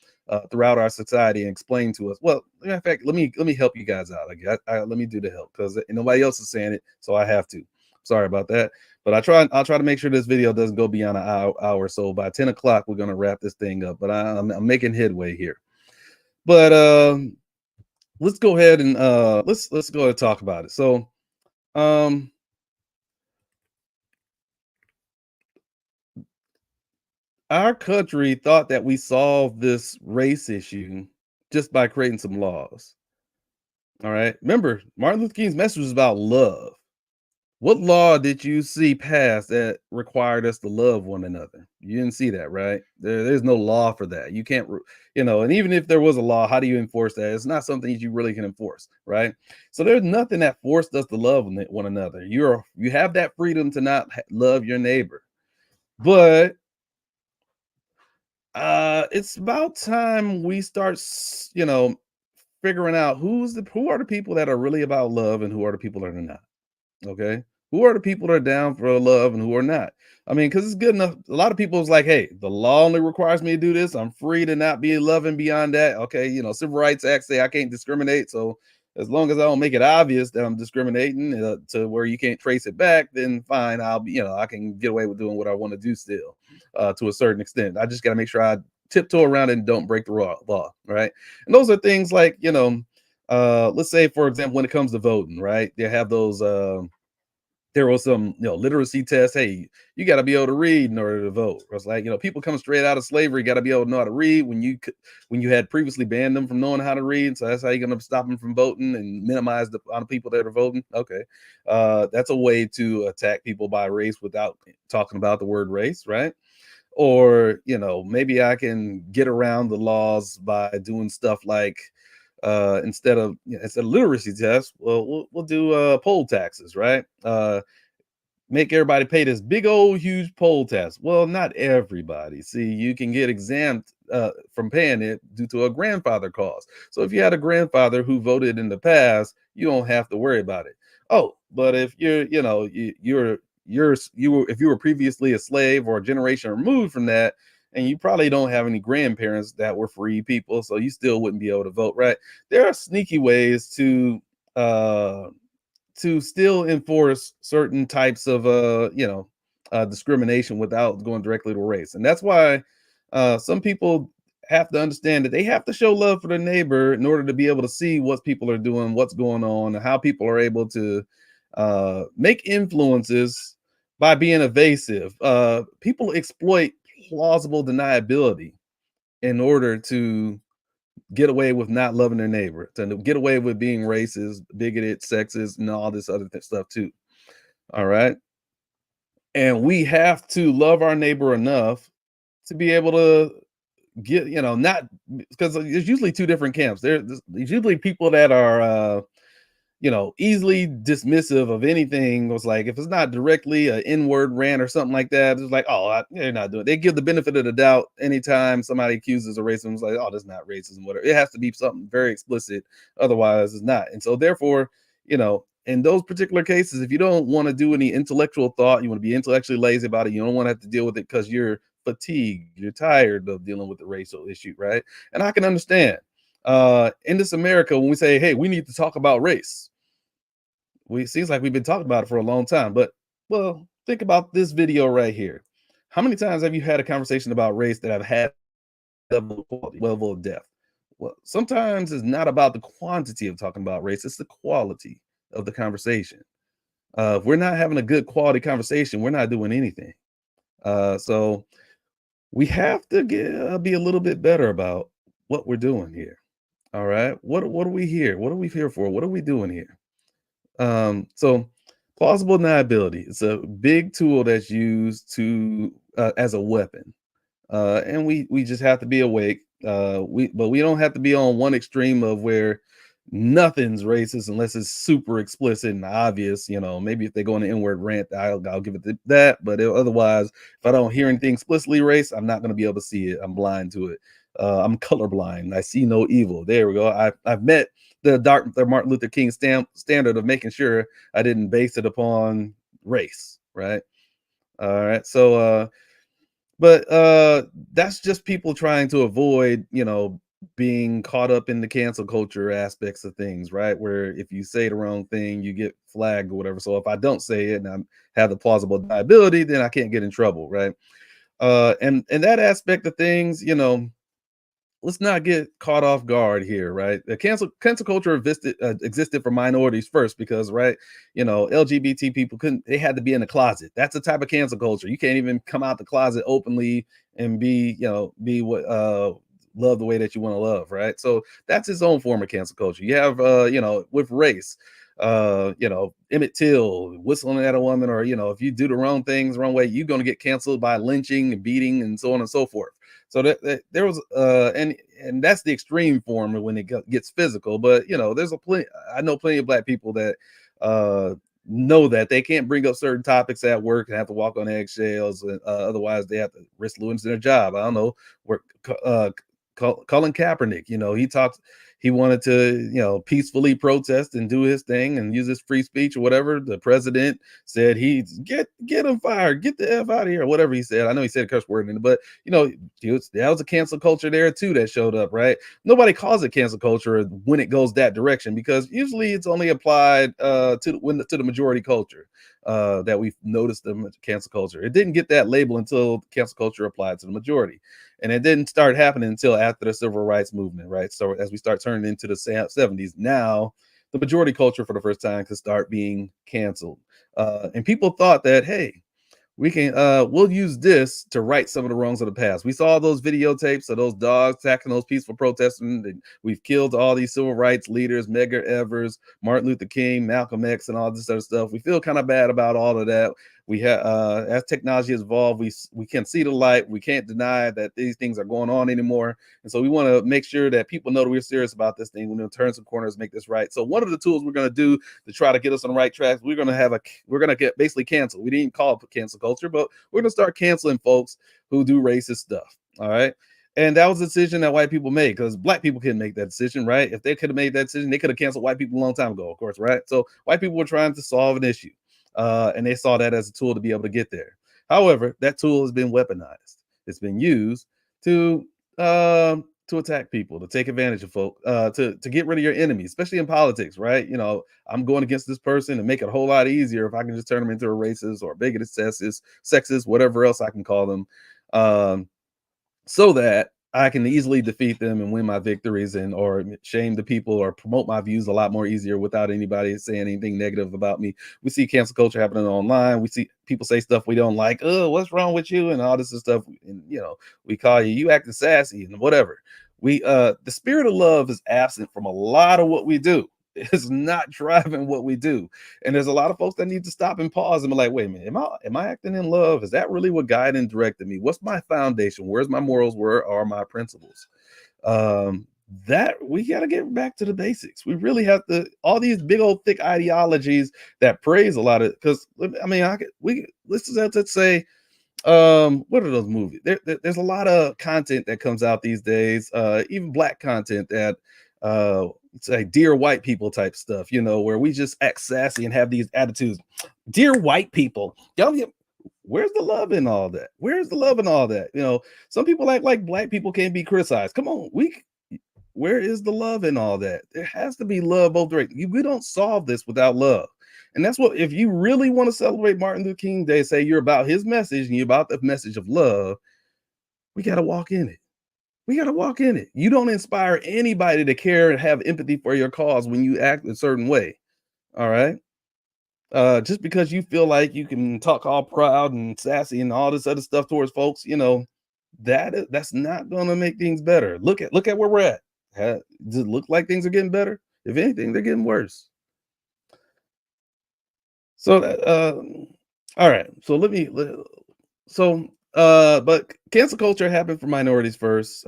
throughout our society and explain to us. Well, in fact, let me help you guys out. Let me do the help, because nobody else is saying it, so I have to. Sorry about that. But I'll try to make sure this video doesn't go beyond an hour. So by 10 o'clock, we're gonna wrap this thing up. But I'm making headway here. But let's go ahead and let's go ahead and talk about it. So um Our country thought that we solved this race issue just by creating some laws. All right. Remember, Martin Luther King's message was about love. What law did you see passed that required us to love one another? You didn't see that, right? There's no law for that. You can't, and even if there was a law, how do you enforce that? It's not something that you really can enforce, right? So there's nothing that forced us to love one another. You have that freedom to not love your neighbor, but it's about time we start, figuring out who are the people that are really about love and who are the people that are not. Okay. Who are the people that are down for love and who are not? I mean, because it's good enough. A lot of people is like, hey, the law only requires me to do this. I'm free to not be loving beyond that. Okay. Civil rights act say I can't discriminate. So as long as I don't make it obvious that I'm discriminating to where you can't trace it back, then fine. I can get away with doing what I want to do still to a certain extent. I just got to make sure I tiptoe around and don't break the law. Right. And those are things like, let's say, for example, when it comes to voting, right? They have those, there was some, literacy tests. Hey, you got to be able to read in order to vote. It's like, people coming straight out of slavery got to be able to know how to read when you had previously banned them from knowing how to read. So that's how you're going to stop them from voting and minimize the amount of people that are voting. Okay. That's a way to attack people by race without talking about the word race, right? Or, maybe I can get around the laws by doing stuff like, instead of literacy tests, well, we'll do poll taxes, right? Make everybody pay this big old huge poll tax. Well, not everybody. See, you can get exempt from paying it due to a grandfather clause. So if you had a grandfather who voted in the past, you don't have to worry about it. Oh, but if if you were previously a slave or a generation removed from that, and you probably don't have any grandparents that were free people, so you still wouldn't be able to vote, right? There are sneaky ways uh to still enforce certain types of discrimination without going directly to race. And that's why some people have to understand that they have to show love for their neighbor in order to be able to see what people are doing, what's going on, and how people are able to make influences by being evasive. People exploit plausible deniability in order to get away with not loving their neighbor, to get away with being racist, bigoted, sexist, and all this other stuff too. All right. And we have to love our neighbor enough to be able to not because there's usually two different camps. There's usually people that are easily dismissive of anything. Was like, if it's not directly an N-word rant or something like that, it's like, oh, they're not doing it. They give the benefit of the doubt anytime somebody accuses of racism. It's like, oh, that's not racism, whatever. It has to be something very explicit. Otherwise, it's not. And so therefore, in those particular cases, if you don't want to do any intellectual thought, you want to be intellectually lazy about it, you don't want to have to deal with it because you're fatigued, you're tired of dealing with the racial issue, right? And I can understand. In this America, when we say, hey, we need to talk about race, we seems like we've been talking about it for a long time, but well, think about this video right here. How many times have you had a conversation about race that have had level of quality, level of depth? Well, sometimes it's not about the quantity of talking about race, it's the quality of the conversation. If we're not having a good quality conversation, we're not doing anything. So we have to be a little bit better about what we're doing here. All right. What are we here? What are we here for? What are we doing here? So plausible deniability is a big tool that's used to as a weapon, and we just have to be awake. But we don't have to be on one extreme of where nothing's racist unless it's super explicit and obvious. Maybe if they go on an N-word rant, I'll give it that. But otherwise, if I don't hear anything explicitly race, I'm not going to be able to see it. I'm blind to it. I'm colorblind. I see no evil. There we go. I've met the Martin Luther King standard of making sure I didn't base it upon race. Right. All right. So, but that's just people trying to avoid, being caught up in the cancel culture aspects of things, right? Where if you say the wrong thing, you get flagged or whatever. So if I don't say it and I have the plausible deniability, then I can't get in trouble, right? And that aspect of things, let's not get caught off guard here, right? The cancel culture existed for minorities first because, right, LGBT people couldn't, they had to be in the closet. That's the type of cancel culture. You can't even come out the closet openly and be what love the way that you want to love, right? So that's its own form of cancel culture. You have with race, Emmett Till whistling at a woman, or if you do the wrong things the wrong way, you're going to get canceled by lynching and beating and so on and so forth. So that there was and that's the extreme form of when it gets physical. But there's a plenty. I know plenty of black people that uh know that they can't bring up certain topics at work and have to walk on eggshells, and otherwise they have to risk losing their job. I don't know where Colin Kaepernick, he wanted to, peacefully protest and do his thing and use his free speech or whatever. The president said get him fired, get the F out of here, or whatever he said. I know he said a curse word in it, but that was a cancel culture there too that showed up, right? Nobody calls it cancel culture when it goes that direction, because usually it's only applied to the majority culture. That we've noticed the cancel culture. It didn't get that label until cancel culture applied to the majority. And it didn't start happening until after the civil rights movement, right? So as we start turning into the 70s, now the majority culture for the first time could start being canceled. And people thought that, hey, we'll use this to right some of the wrongs of the past. We saw those videotapes of those dogs attacking those peaceful protesters, and we've killed all these civil rights leaders, Medgar Evers, Martin Luther King, Malcolm X, and all this other stuff. We feel kind of bad about all of that. We have as technology has evolved, we can see the light. We can't deny that these things are going on anymore, and so we want to make sure that people know that we're serious about this thing. We're going to turn some corners, make this right. So one of the tools we're going to do to try to get us on the right track, we're going to get basically canceled. We didn't call it cancel culture, but we're going to start canceling folks who do racist stuff. All right. And that was a decision that white people made, because black people couldn't make that decision, right? If they could have made that decision, they could have canceled white people a long time ago, of course, right? So white people were trying to solve an issue, and they saw that as a tool to be able to get there. However, that tool has been weaponized. It's been used to attack people, to take advantage of folk, to get rid of your enemies, especially in politics, right? I'm going against this person and make it a whole lot easier if I can just turn them into a racist or bigoted, sexist, whatever else I can call them, um, so that I can easily defeat them and win my victories, and or shame the people or promote my views a lot more easier without anybody saying anything negative about me. We see cancel culture happening online. We see people say stuff we don't like. Oh, what's wrong with you? And all this stuff. And we call you acting sassy and whatever. The spirit of love is absent from a lot of what we do. It's not driving what we do. And there's a lot of folks that need to stop and pause and be like, wait a minute, am I acting in love? Is that really what guided and directed me? What's my foundation? Where's my morals? Where are my principles? That we got to get back to the basics. We really have to, all these big old thick ideologies that praise a lot of, because I mean, let's say, what are those movies? There's a lot of content that comes out these days, even black content that say dear white people type stuff, where we just act sassy and have these attitudes. Dear white people, where's the love in all that? Where's the love in all that? Some people act like black people can't be criticized. Come on, where is the love in all that? There has to be love both ways. We don't solve this without love. And that's what, if you really want to celebrate Martin Luther King Day, say you're about his message and you're about the message of love, we got to walk in it. We got to walk in it. You don't inspire anybody to care and have empathy for your cause when you act a certain way. All right. Just because you feel like you can talk all proud and sassy and all this other stuff towards folks, that's not going to make things better. Look at where we're at. Does it look like things are getting better? If anything, they're getting worse. So, all right. So but cancel culture happened for minorities first,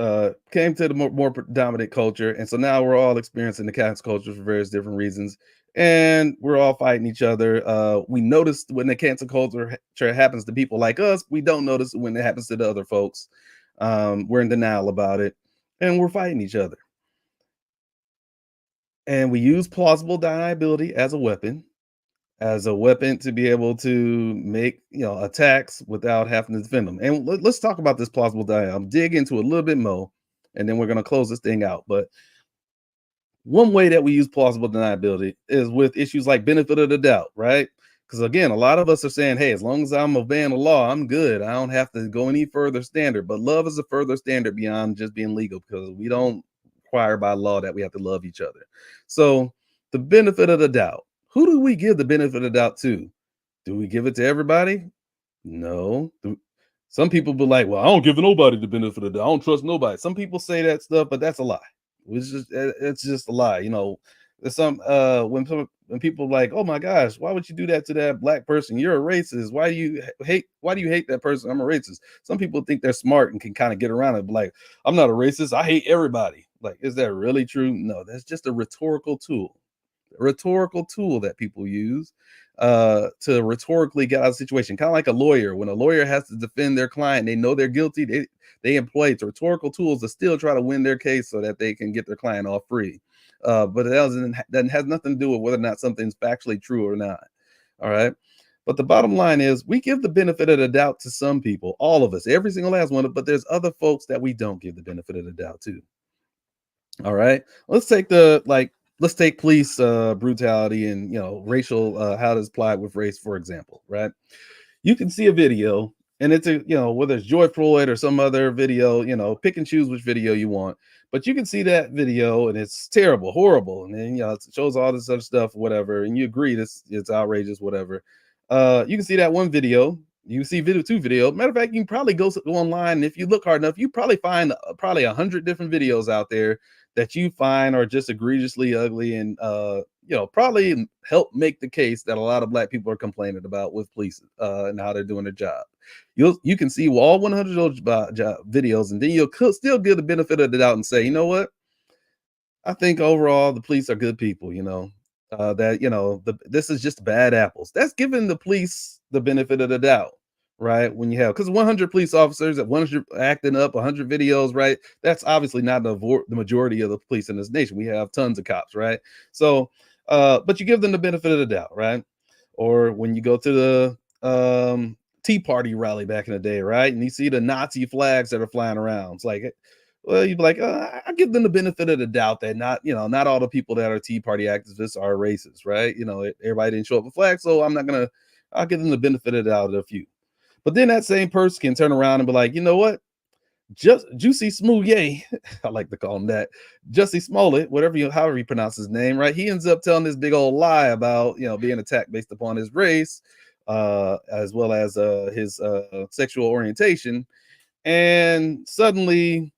came to the more predominant culture, and so now we're all experiencing the cancel culture for various different reasons, and we're all fighting each other. We notice when the cancel culture happens to people like us. We don't notice when it happens to the other folks. We're in denial about it, and we're fighting each other. And we use plausible deniability as a weapon to be able to make attacks without having to defend them. And let's talk about this plausible denial. I'm dig into a little bit more, and then we're going to close this thing out. But one way that we use plausible deniability is with issues like benefit of the doubt, right? Because again, a lot of us are saying, hey, as long as I'm obeying the law, I'm good. I don't have to go any further standard. But love is a further standard beyond just being legal, because we don't require by law that we have to love each other. So the benefit of the doubt. Who do we give the benefit of the doubt to? Do we give it to everybody? No. Some people be like, well, I don't give nobody the benefit of the doubt. I don't trust nobody. Some people say that stuff, but that's a lie. It's just a lie. There's when people like, oh my gosh, why would you do that to that black person? You're a racist. Why do you hate that person? I'm a racist. Some people think they're smart and can kind of get around it, like, I'm not a racist. I hate everybody. Like, is that really true? No, that's just a rhetorical tool that people use to rhetorically get out of the situation. Kind of like a lawyer. When a lawyer has to defend their client, they know they're guilty. They employ rhetorical tools to still try to win their case so that they can get their client off free. But it doesn't has nothing to do with whether or not something's factually true or not. All right. But the bottom line is, we give the benefit of the doubt to some people, all of us, every single last one. But there's other folks that we don't give the benefit of the doubt to. All right. Let's take police brutality and racial how does applied with race, for example, right? You can see a video, and it's whether it's Joy Floyd or some other video, pick and choose which video you want. But you can see that video and it's terrible, horrible, and then it shows all this other stuff, whatever, and you agree it's outrageous, whatever. You can see that one video. You can see two video. Matter of fact, you can probably go online, and if you look hard enough, you probably find probably 100 different videos out there that you find are just egregiously ugly, and probably help make the case that a lot of black people are complaining about with police and how they're doing their job. You can see all 100 of those videos, and then you'll still give the benefit of the doubt and say, you know what, I think overall the police are good people. This is just bad apples. That's giving the police the benefit of the doubt, right? When you have, because 100 police officers at 100 acting up, 100 videos, right? That's obviously not the majority of the police in this nation. We have tons of cops, right? So, but you give them the benefit of the doubt, right? Or when you go to the Tea Party rally back in the day, right? And you see the Nazi flags that are flying around. It's like, well, you'd be like, I give them the benefit of the doubt that not all the people that are Tea Party activists are racist, right? Everybody didn't show up with flags, so I'll give them the benefit of the doubt of a few. But then that same person can turn around and be like, you know what? Just Juicy Smouye, I like to call him that, Jussie Smollett, however you pronounce his name, right? He ends up telling this big old lie about being attacked based upon his race, as well as his sexual orientation, and suddenly,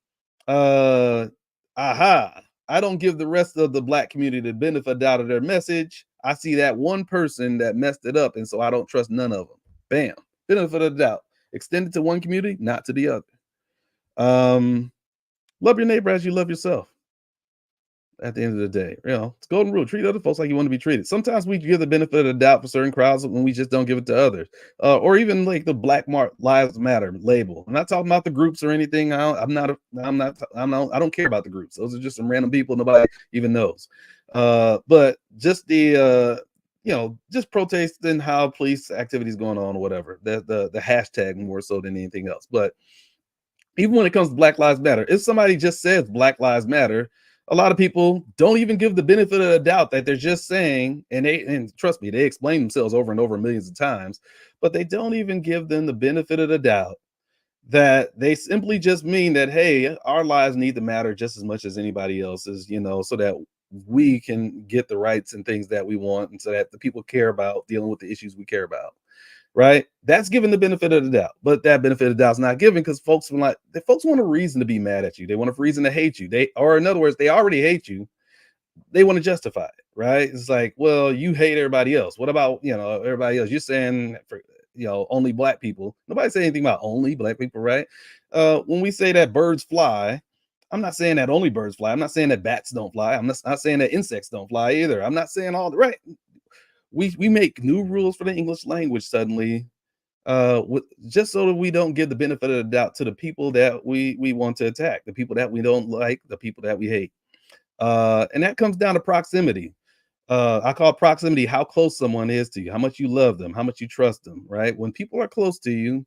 uh, aha! I don't give the rest of the black community the benefit out of their message. I see that one person that messed it up, and so I don't trust none of them. Bam, benefit of the doubt extended to one community, not to the other. Love your neighbor as you love yourself. At the end of the day, it's golden rule. Treat other folks like you want to be treated. Sometimes we give the benefit of the doubt for certain crowds when we just don't give it to others. Or even like the Black Lives Matter label. I'm not talking about the groups or anything. I don't care about the groups. Those are just some random people nobody even knows. But just just protesting how police activities going on or whatever. The hashtag more so than anything else. But even when it comes to Black Lives Matter, if somebody just says Black Lives Matter, a lot of people don't even give the benefit of the doubt that they're just saying, and trust me, they explain themselves over and over millions of times, but they don't even give them the benefit of the doubt that they simply just mean that, hey, our lives need to matter just as much as anybody else's, so that we can get the rights and things that we want, and so that the people care about dealing with the issues we care about. Right? That's given the benefit of the doubt, but that benefit of the doubt is not given because folks want a reason to be mad at you. They want a reason to hate you. Or in other words, they already hate you. They want to justify it, right? It's like, well, you hate everybody else. What about everybody else? You're saying for only black people. Nobody say anything about only black people, right? When we say that birds fly, I'm not saying that only birds fly. I'm not saying that bats don't fly. I'm not saying that insects don't fly either. I'm not saying all the right. We make new rules for the English language suddenly, just so that we don't give the benefit of the doubt to the people that we want to attack, the people that we don't like, the people that we hate. And that comes down to proximity. I call proximity how close someone is to you, how much you love them, how much you trust them, right? When people are close to you,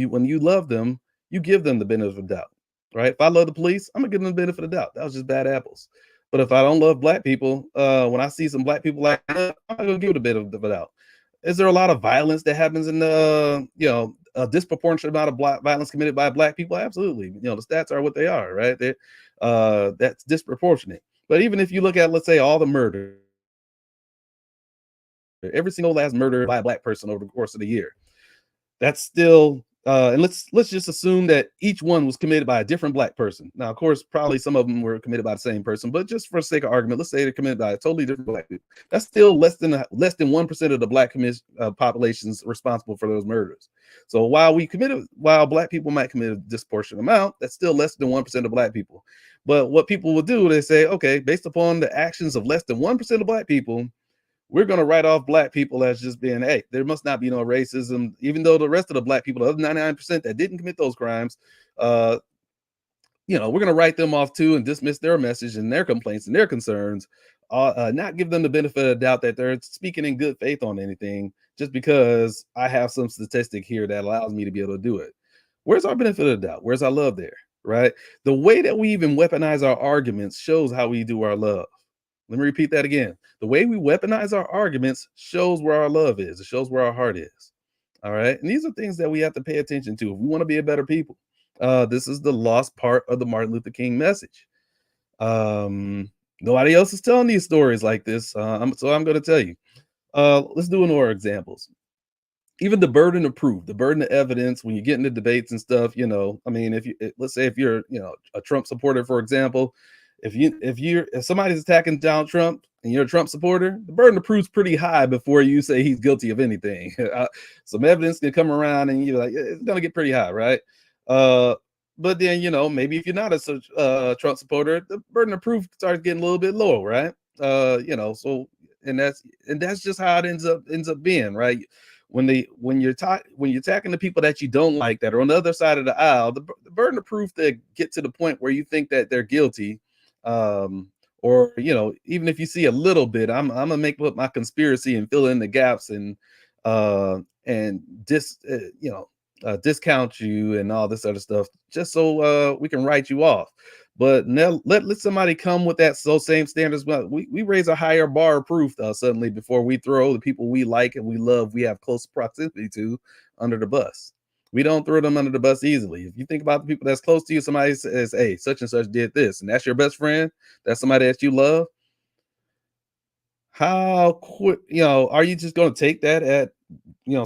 when you love them, you give them the benefit of the doubt, right? If I love the police, I'm gonna give them the benefit of the doubt. That was just bad apples. But if I don't love black people, when I see some black people like that, I'm not gonna give it a bit of the doubt. Is there a lot of violence that happens in the, a disproportionate amount of black violence committed by black people? Absolutely. The stats are what they are, right? That's disproportionate. But even if you look at, let's say, all the murder, every single last murder by a black person over the course of the year, that's still and let's just assume that each one was committed by a different black person. Now, of course, probably some of them were committed by the same person, but just for the sake of argument, let's say they're committed by a totally different black people. That's still less than 1% of the black populations responsible for those murders. So while black people might commit a disproportionate amount, that's still less than 1% of black people. But what people will do, they say, okay, based upon the actions of less than 1% of black people, we're going to write off black people as just being, hey, there must not be no racism, even though the rest of the black people, the other 99% that didn't commit those crimes, uh, we're going to write them off too and dismiss their message and their complaints and their concerns, not give them the benefit of the doubt that they're speaking in good faith on anything just because I have some statistic here that allows me to be able to do it. Where's our benefit of the doubt? Where's our love there? Right? The way that we even weaponize our arguments shows how we do our love. Let me repeat that again. The way we weaponize our arguments shows where our love is. It shows where our heart is. All right. And these are things that we have to pay attention to if we want to be a better people. This is the lost part of the Martin Luther King message. Nobody else is telling these stories like this. So I'm going to tell you. Let's do more examples. Even the burden of proof, the burden of evidence when you get into debates and stuff, I mean, let's say if you're, a Trump supporter, for example, if somebody's attacking Donald Trump and you're a Trump supporter, the burden of proof is pretty high before you say he's guilty of anything. Some evidence can come around and you're like, it's gonna get pretty high, right? But then maybe if you're not a Trump supporter, the burden of proof starts getting a little bit lower, right? So and that's just how it ends up being, right? When you're attacking the people that you don't like that are on the other side of the aisle, the burden of proof to get to the point where you think that they're guilty, um, or even if you see a little bit, I'm gonna make up my conspiracy and fill in the gaps and discount you and all this other stuff just so we can write you off. But now let somebody come with that same standards. Well, we raise a higher bar of proof suddenly before we throw the people we like and we love, we have close proximity to, under the bus. We don't throw them under the bus easily. If you think about the people that's close to you, somebody says, hey, such and such did this, and that's your best friend, that's somebody that you love. How quick, are you just going to take that at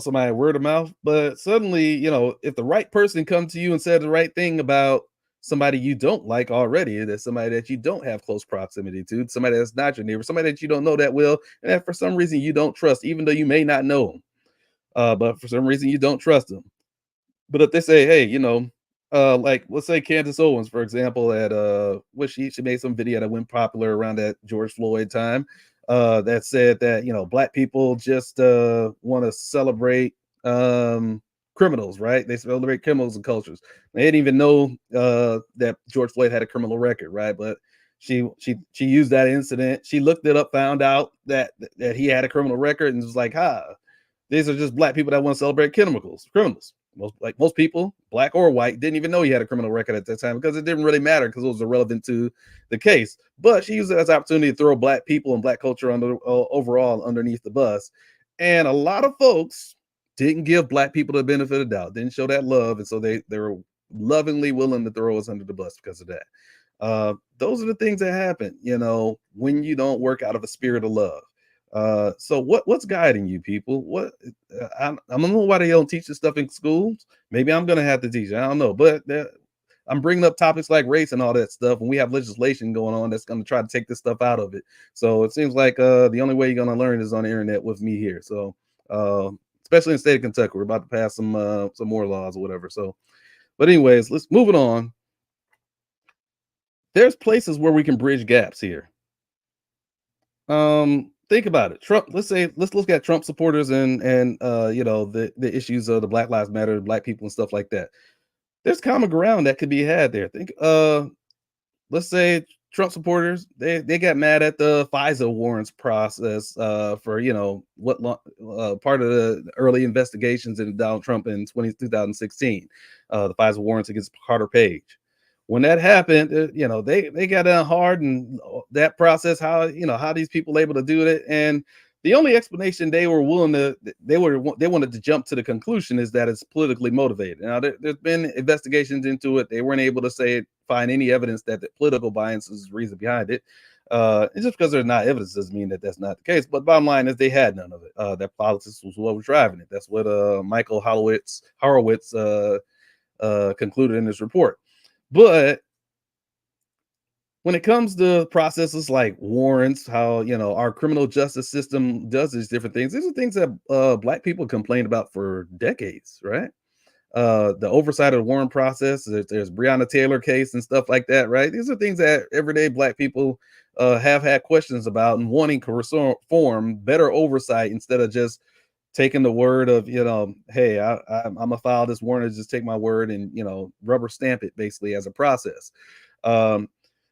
somebody word of mouth? But suddenly, if the right person come to you and said the right thing about somebody you don't like already, that's somebody that you don't have close proximity to, somebody that's not your neighbor, somebody that you don't know that well, and that for some reason you don't trust, even though you may not know them, but for some reason you don't trust them. But if they say, hey, like let's say Candace Owens, for example, at what she made some video that went popular around that George Floyd time, that said that black people just want to celebrate criminals, right? They celebrate criminals and cultures. They didn't even know that George Floyd had a criminal record, right? But she used that incident. She looked it up, found out that he had a criminal record, and was like, these are just black people that want to celebrate criminals. Most people, black or white, didn't even know he had a criminal record at that time because it didn't really matter because it was irrelevant to the case. But she used it as an opportunity to throw black people and black culture overall underneath the bus. And a lot of folks didn't give black people the benefit of the doubt, didn't show that love, and so they were lovingly willing to throw us under the bus because of that. Those are the things that happen, when you don't work out of a spirit of love. So what's guiding you, people? I don't know why they don't teach this stuff in schools. Maybe I'm gonna have to teach it. I don't know, but I'm bringing up topics like race and all that stuff, and we have legislation going on that's going to try to take this stuff out of it. So it seems like the only way you're going to learn is on the internet with me here. So especially in the state of Kentucky, we're about to pass some more laws or whatever. So, but anyways, let's move it on. There's places where we can bridge gaps here. Think about it. Trump, let's look at Trump supporters and the issues of the Black Lives Matter, black people and stuff like that. There's common ground that could be had there. Let's say Trump supporters, they got mad at the FISA warrants process for part of the early investigations in Donald Trump in 2016, the FISA warrants against Carter Page. When that happened, they got down hard and that process, how these people able to do it, and The only explanation they were willing to they wanted to jump to the conclusion is that it's politically motivated. Now there's been investigations into it. They weren't able to find any evidence that the political bias is the reason behind it. And just because there's not evidence doesn't mean that that's not the case. But bottom line is they had none of it. That politics was what was driving it. That's what Michael Horowitz concluded in his report. But when it comes to processes like warrants, how our criminal justice system does these different things. These are things that Black people complained about for decades, right? The oversight of the warrant process. There's Breonna Taylor case and stuff like that, right? These are things that everyday Black people have had questions about and wanting to reform better oversight instead of just taking the word of hey, I'm gonna file this warrant, just take my word and rubber stamp it basically as a process. Um,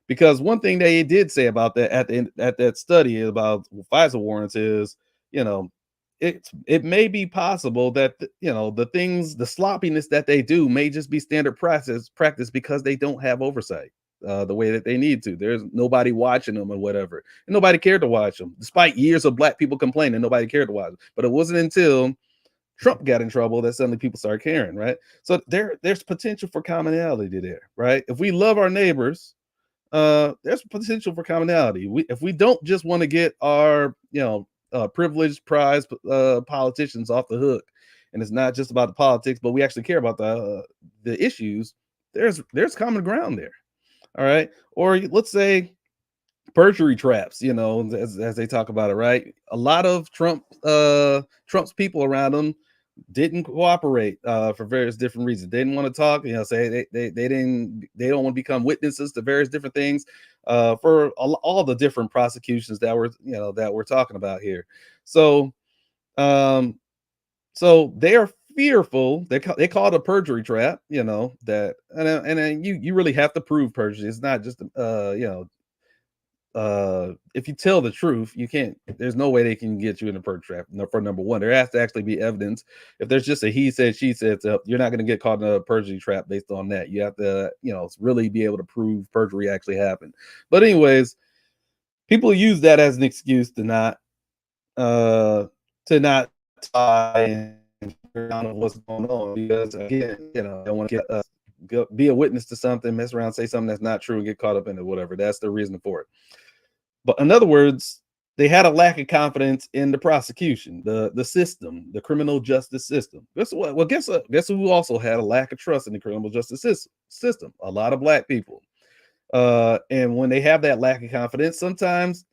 because one thing they did say about that at that study about FISA warrants is, you know, it may be possible that the sloppiness that they do may just be standard practice because they don't have oversight the way that they need to. There's nobody watching them or whatever, and nobody cared to watch them, despite years of Black people complaining. Nobody cared to watch them. But it wasn't until Trump got in trouble that suddenly people started caring, right? So there's potential for commonality there, right? If we love our neighbors, there's potential for commonality. If we don't just want to get our privileged prize politicians off the hook, and it's not just about the politics, but we actually care about the issues, there's common ground there. All right. Or let's say perjury traps, as they talk about it, right? A lot of Trump's people around him didn't cooperate for various different reasons. They didn't want to talk, say they don't want to become witnesses to various different things for all the different prosecutions that we're talking about here. So um so they are fearful. They call it a perjury trap, that and then you really have to prove perjury. It's not just if you tell the truth, you can't. There's no way they can get you in a perjury trap. For number one, there has to actually be evidence. If there's just a he said, she said, you're not going to get caught in a perjury trap based on that. You have to, really be able to prove perjury actually happened. But anyways, people use that as an excuse uh, to not tie and figure out what's going on because again, they want to be a witness to something, mess around, say something that's not true, and get caught up in it, whatever. That's the reason for it. But in other words, they had a lack of confidence in the prosecution, the system, the criminal justice system. Guess who also had a lack of trust in the criminal justice system? A lot of Black people. And when they have that lack of confidence, sometimes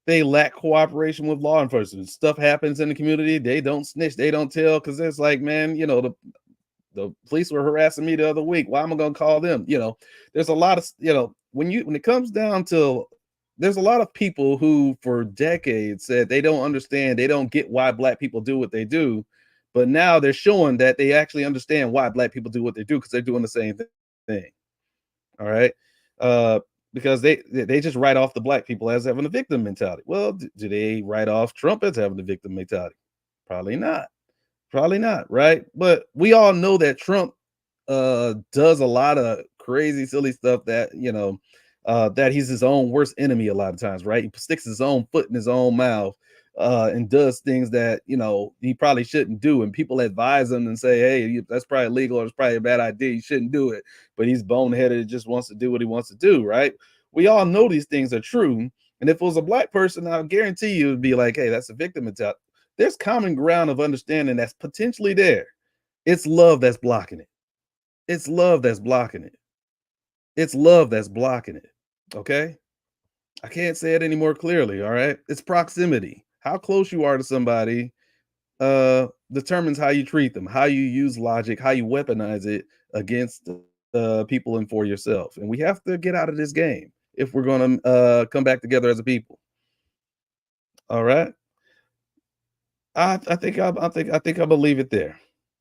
they lack cooperation with law enforcement. Stuff happens in the community, they don't snitch, they don't tell, because it's like, man, the police were harassing me the other week. Why am I going to call them? There's a lot of when it comes down to, there's a lot of people who for decades said they don't understand, they don't get why Black people do what they do, but now they're showing that they actually understand why Black people do what they do because they're doing the same thing. All right. Because they just write off the Black people as having a victim mentality. Well, do they write off Trump as having a victim mentality? Probably not. Probably not, right? But we all know that Trump does a lot of crazy, silly stuff that that he's his own worst enemy a lot of times, right? He sticks his own foot in his own mouth and does things that he probably shouldn't do, and people advise him and say, "Hey, that's probably illegal, or it's probably a bad idea. You shouldn't do it." But he's boneheaded, and just wants to do what he wants to do, right? We all know these things are true, and if it was a Black person, I guarantee you it'd be like, "Hey, that's a victim mentality." There's common ground of understanding that's potentially there. It's love that's blocking it. It's love that's blocking it. It's love that's blocking it. Okay? I can't say it any more clearly, all right? It's proximity. How close you are to somebody determines how you treat them, how you use logic, how you weaponize it against people and for yourself. And we have to get out of this game if we're going to come back together as a people. All right? I think I'm gonna leave it there.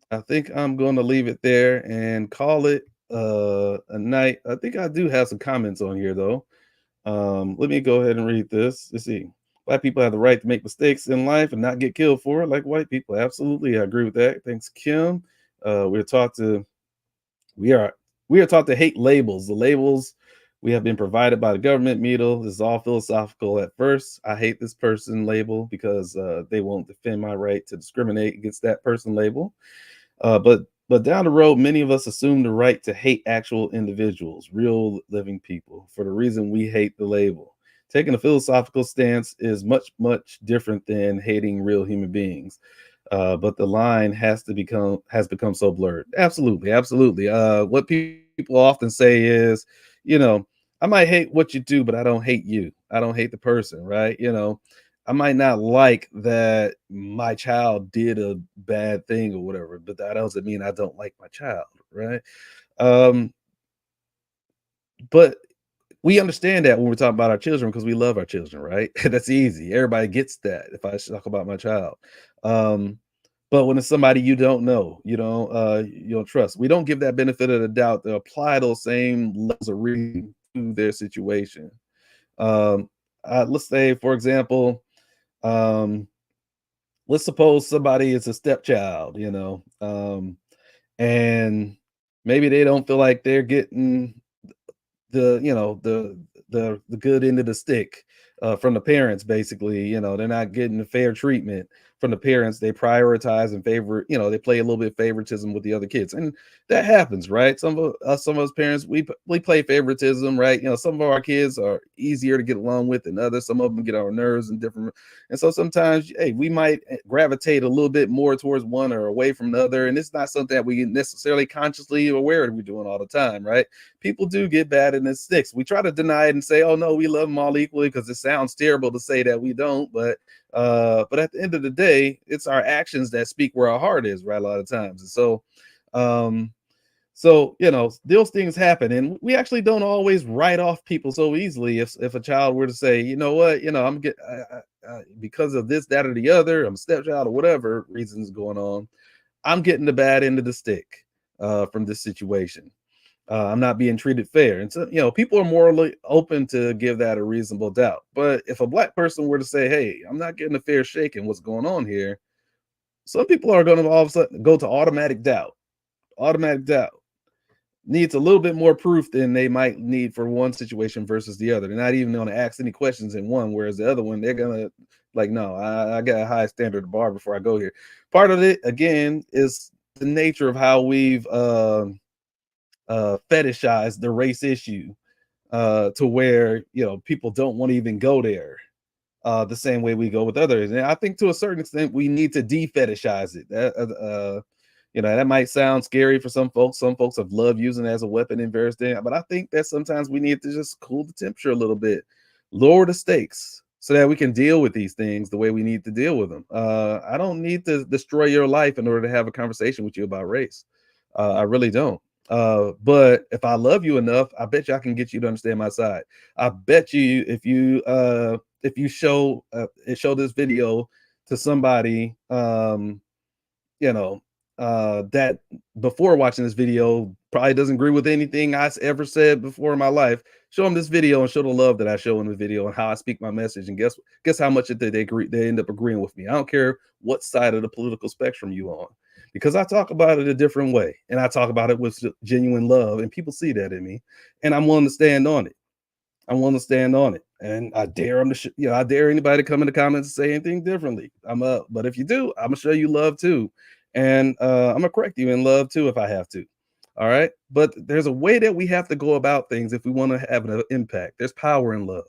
I think I'm gonna leave it there and call it a night. I think I do have some comments on here though. Let me go ahead and read this. Let's see. Black people have the right to make mistakes in life and not get killed for it, like white people. Absolutely, I agree with that. Thanks, Kim. We're taught to we are we are taught to hate labels. The labels We have been provided by the government meal. This is all philosophical at first. I hate this person label because they won't defend my right to discriminate against that person label. But down the road, many of us assume the right to hate actual individuals, real living people, for the reason we hate the label. Taking a philosophical stance is much different than hating real human beings. But the line has become so blurred. Absolutely, absolutely. What people often say is, you know, I might hate what you do, but I don't hate you. I don't hate the person, right? I might not like that my child did a bad thing or whatever, but that doesn't mean I don't like my child, right? Um, but we understand that when we're talking about our children because we love our children, right? That's easy. Everybody gets that if I talk about my child. Um, but when it's somebody you don't know, you don't trust, we don't give that benefit of the doubt to apply those same levels of reason to their situation. Um, let's say, for example, um, let's suppose somebody is a stepchild, and maybe they don't feel like they're getting the good end of the stick from the parents. Basically, they're not getting the fair treatment from the parents. They prioritize and favor, they play a little bit of favoritism with the other kids, and that happens, right? Some of us parents, we play favoritism, right? Some of our kids are easier to get along with than others. Some of them get on our nerves and different, and so sometimes, hey, we might gravitate a little bit more towards one or away from the other, and it's not something that we necessarily consciously aware that we're doing all the time, right? People do get bad and it sticks. We try to deny it and say, "Oh no, we love them all equally," because it sounds terrible to say that we don't. But at the end of the day, it's our actions that speak where our heart is, right? A lot of times, and um, those things happen, and we actually don't always write off people so easily. If a child were to say, "You know what, I'm get because of this, that, or the other, I'm a stepchild or whatever reasons going on, I'm getting the bad end of the stick from this situation." I'm not being treated fair. And so, people are morally open to give that a reasonable doubt. But if a black person were to say, "Hey, I'm not getting a fair shake in what's going on here," some people are going to all of a sudden go to automatic doubt. Automatic doubt needs a little bit more proof than they might need for one situation versus the other. They're not even going to ask any questions in one, whereas the other one, they're going to like, no, I got a high standard of bar before I go here. Part of it, again, is the nature of how we've fetishize the race issue to where people don't want to even go there the same way we go with others. And I think to a certain extent we need to de-fetishize it. That might sound scary for some folks. Some folks have loved using it as a weapon in various things, but I think that sometimes we need to just cool the temperature a little bit, lower the stakes, so that we can deal with these things the way we need to deal with them. I don't need to destroy your life in order to have a conversation with you about race. I really don't. But if I love you enough, I bet you I can get you to understand my side. I bet you if you show this video to somebody, you know, that before watching this video probably doesn't agree with anything I ever said before in my life. Show them this video and show the love that I show in the video and how I speak my message. And guess how much they agree. They end up agreeing with me. I don't care what side of the political spectrum you on, because I talk about it a different way and I talk about it with genuine love, and people see that in me, and I'm willing to stand on it. I'm willing to stand on it, and I dare them to, I dare anybody to come in the comments and say anything differently. But if you do, I'm gonna show you love too, and I'm gonna correct you in love too if I have to. All right, but there's a way that we have to go about things if we want to have an impact. There's power in love.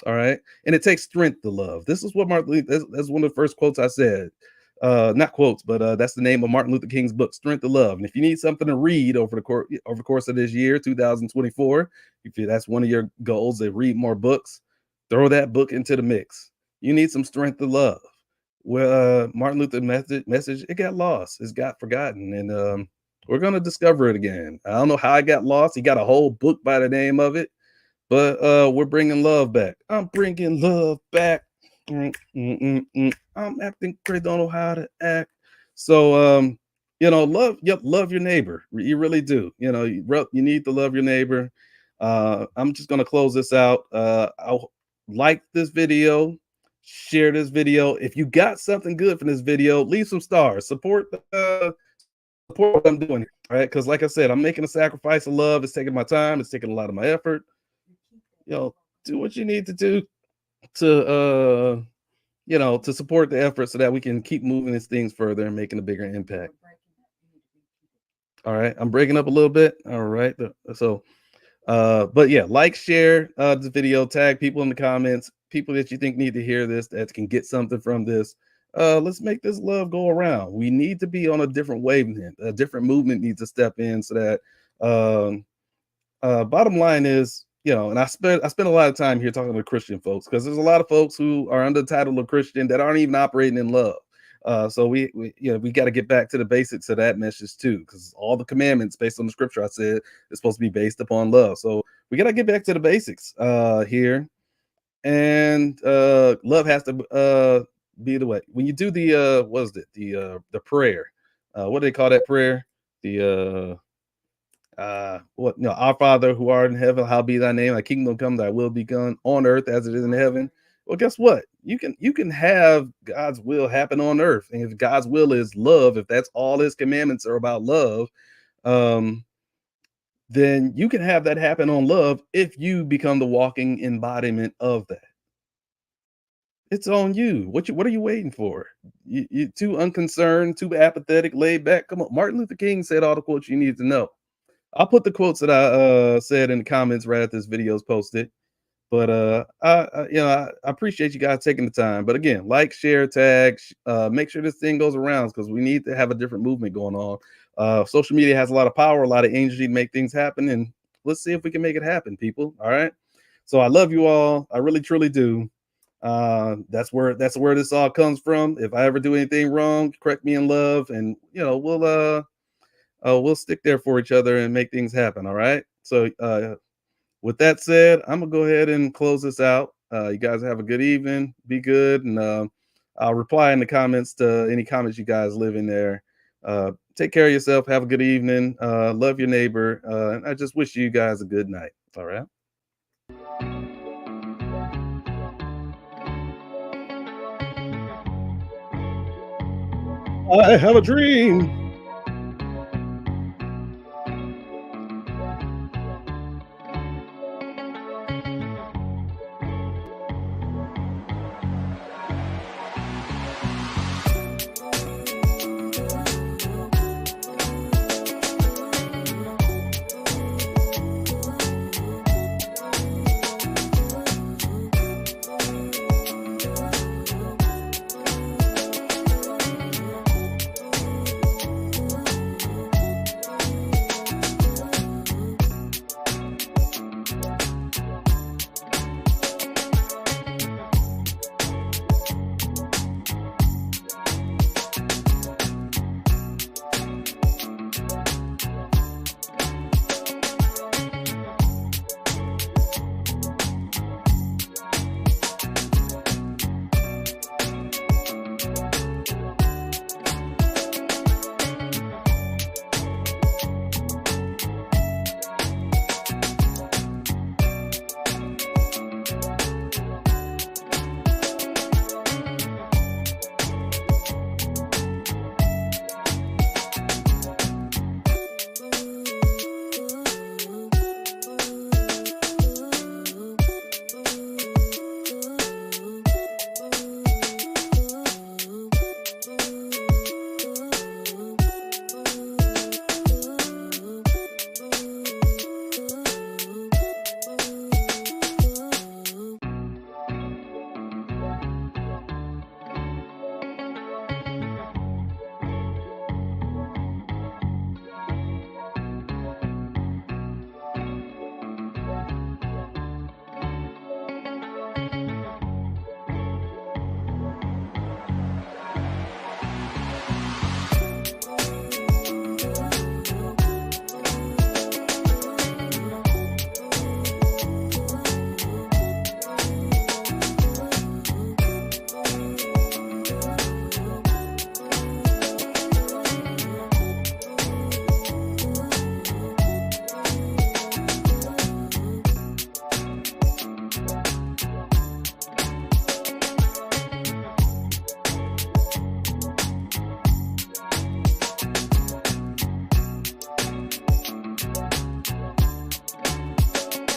All right. And it takes strength to love. This is what that's one of the first quotes I said. Not quotes, but that's the name of Martin Luther King's book, Strength to Love. And if you need something to read over the course of this year, 2024, that's one of your goals, to read more books, throw that book into the mix. You need some strength to love. Well, Martin Luther message, it got lost, it's got forgotten, and we're gonna discover it again. I don't know how it got lost. He got a whole book by the name of it, but we're bringing love back. I'm bringing love back. I'm acting crazy, don't know how to act. So love your neighbor. You really do. You need to love your neighbor. I'm just gonna close this out. I'll like this video, share this video. If you got something good from this video, leave some stars. Support what I'm doing, right? Because like I said, I'm making a sacrifice of love. It's taking my time. It's taking a lot of my effort. do what you need to do to to support the effort so that we can keep moving these things further and making a bigger impact. All right, I'm breaking up a little bit. All right, but yeah, like, share the video, tag people in the comments, people that you think need to hear this, that can get something from this. Let's make this love go around. We need to be on a different wavelength. A different movement needs to step in so that um, bottom line is, and I spend a lot of time here talking to Christian folks because there's a lot of folks who are under the title of Christian that aren't even operating in love. So we got to get back to the basics of that message too, because all the commandments based on the scripture I said is supposed to be based upon love. So we got to get back to the basics here, and love has to be the way. When you do the what is it, the prayer? What do they call that prayer? The what our Father who art in heaven, how be thy name, thy kingdom come, thy will be done on earth as it is in heaven. Well, guess what? You can have God's will happen on earth. And if God's will is love, if that's all his commandments are about love, um, then you can have that happen on love if you become the walking embodiment of that. It's on you. What are you waiting for? You too unconcerned, too apathetic, laid back. Come on. Martin Luther King said all the quotes you need to know. I'll put the quotes that I said in the comments right after this video is posted. But I appreciate you guys taking the time. But again, like, share, tag, make sure this thing goes around because we need to have a different movement going on. Social media has a lot of power, a lot of energy to make things happen, and let's see if we can make it happen, people. All right. So I love you all. I really truly do. That's where this all comes from. If I ever do anything wrong, correct me in love, and we'll stick there for each other and make things happen. All right. So with that said, I'm gonna go ahead and close this out. You guys have a good evening. Be good, and I'll reply in the comments to any comments you guys live in there. Take care of yourself. Have a good evening. Love your neighbor. And I just wish you guys a good night. All right. I have a dream.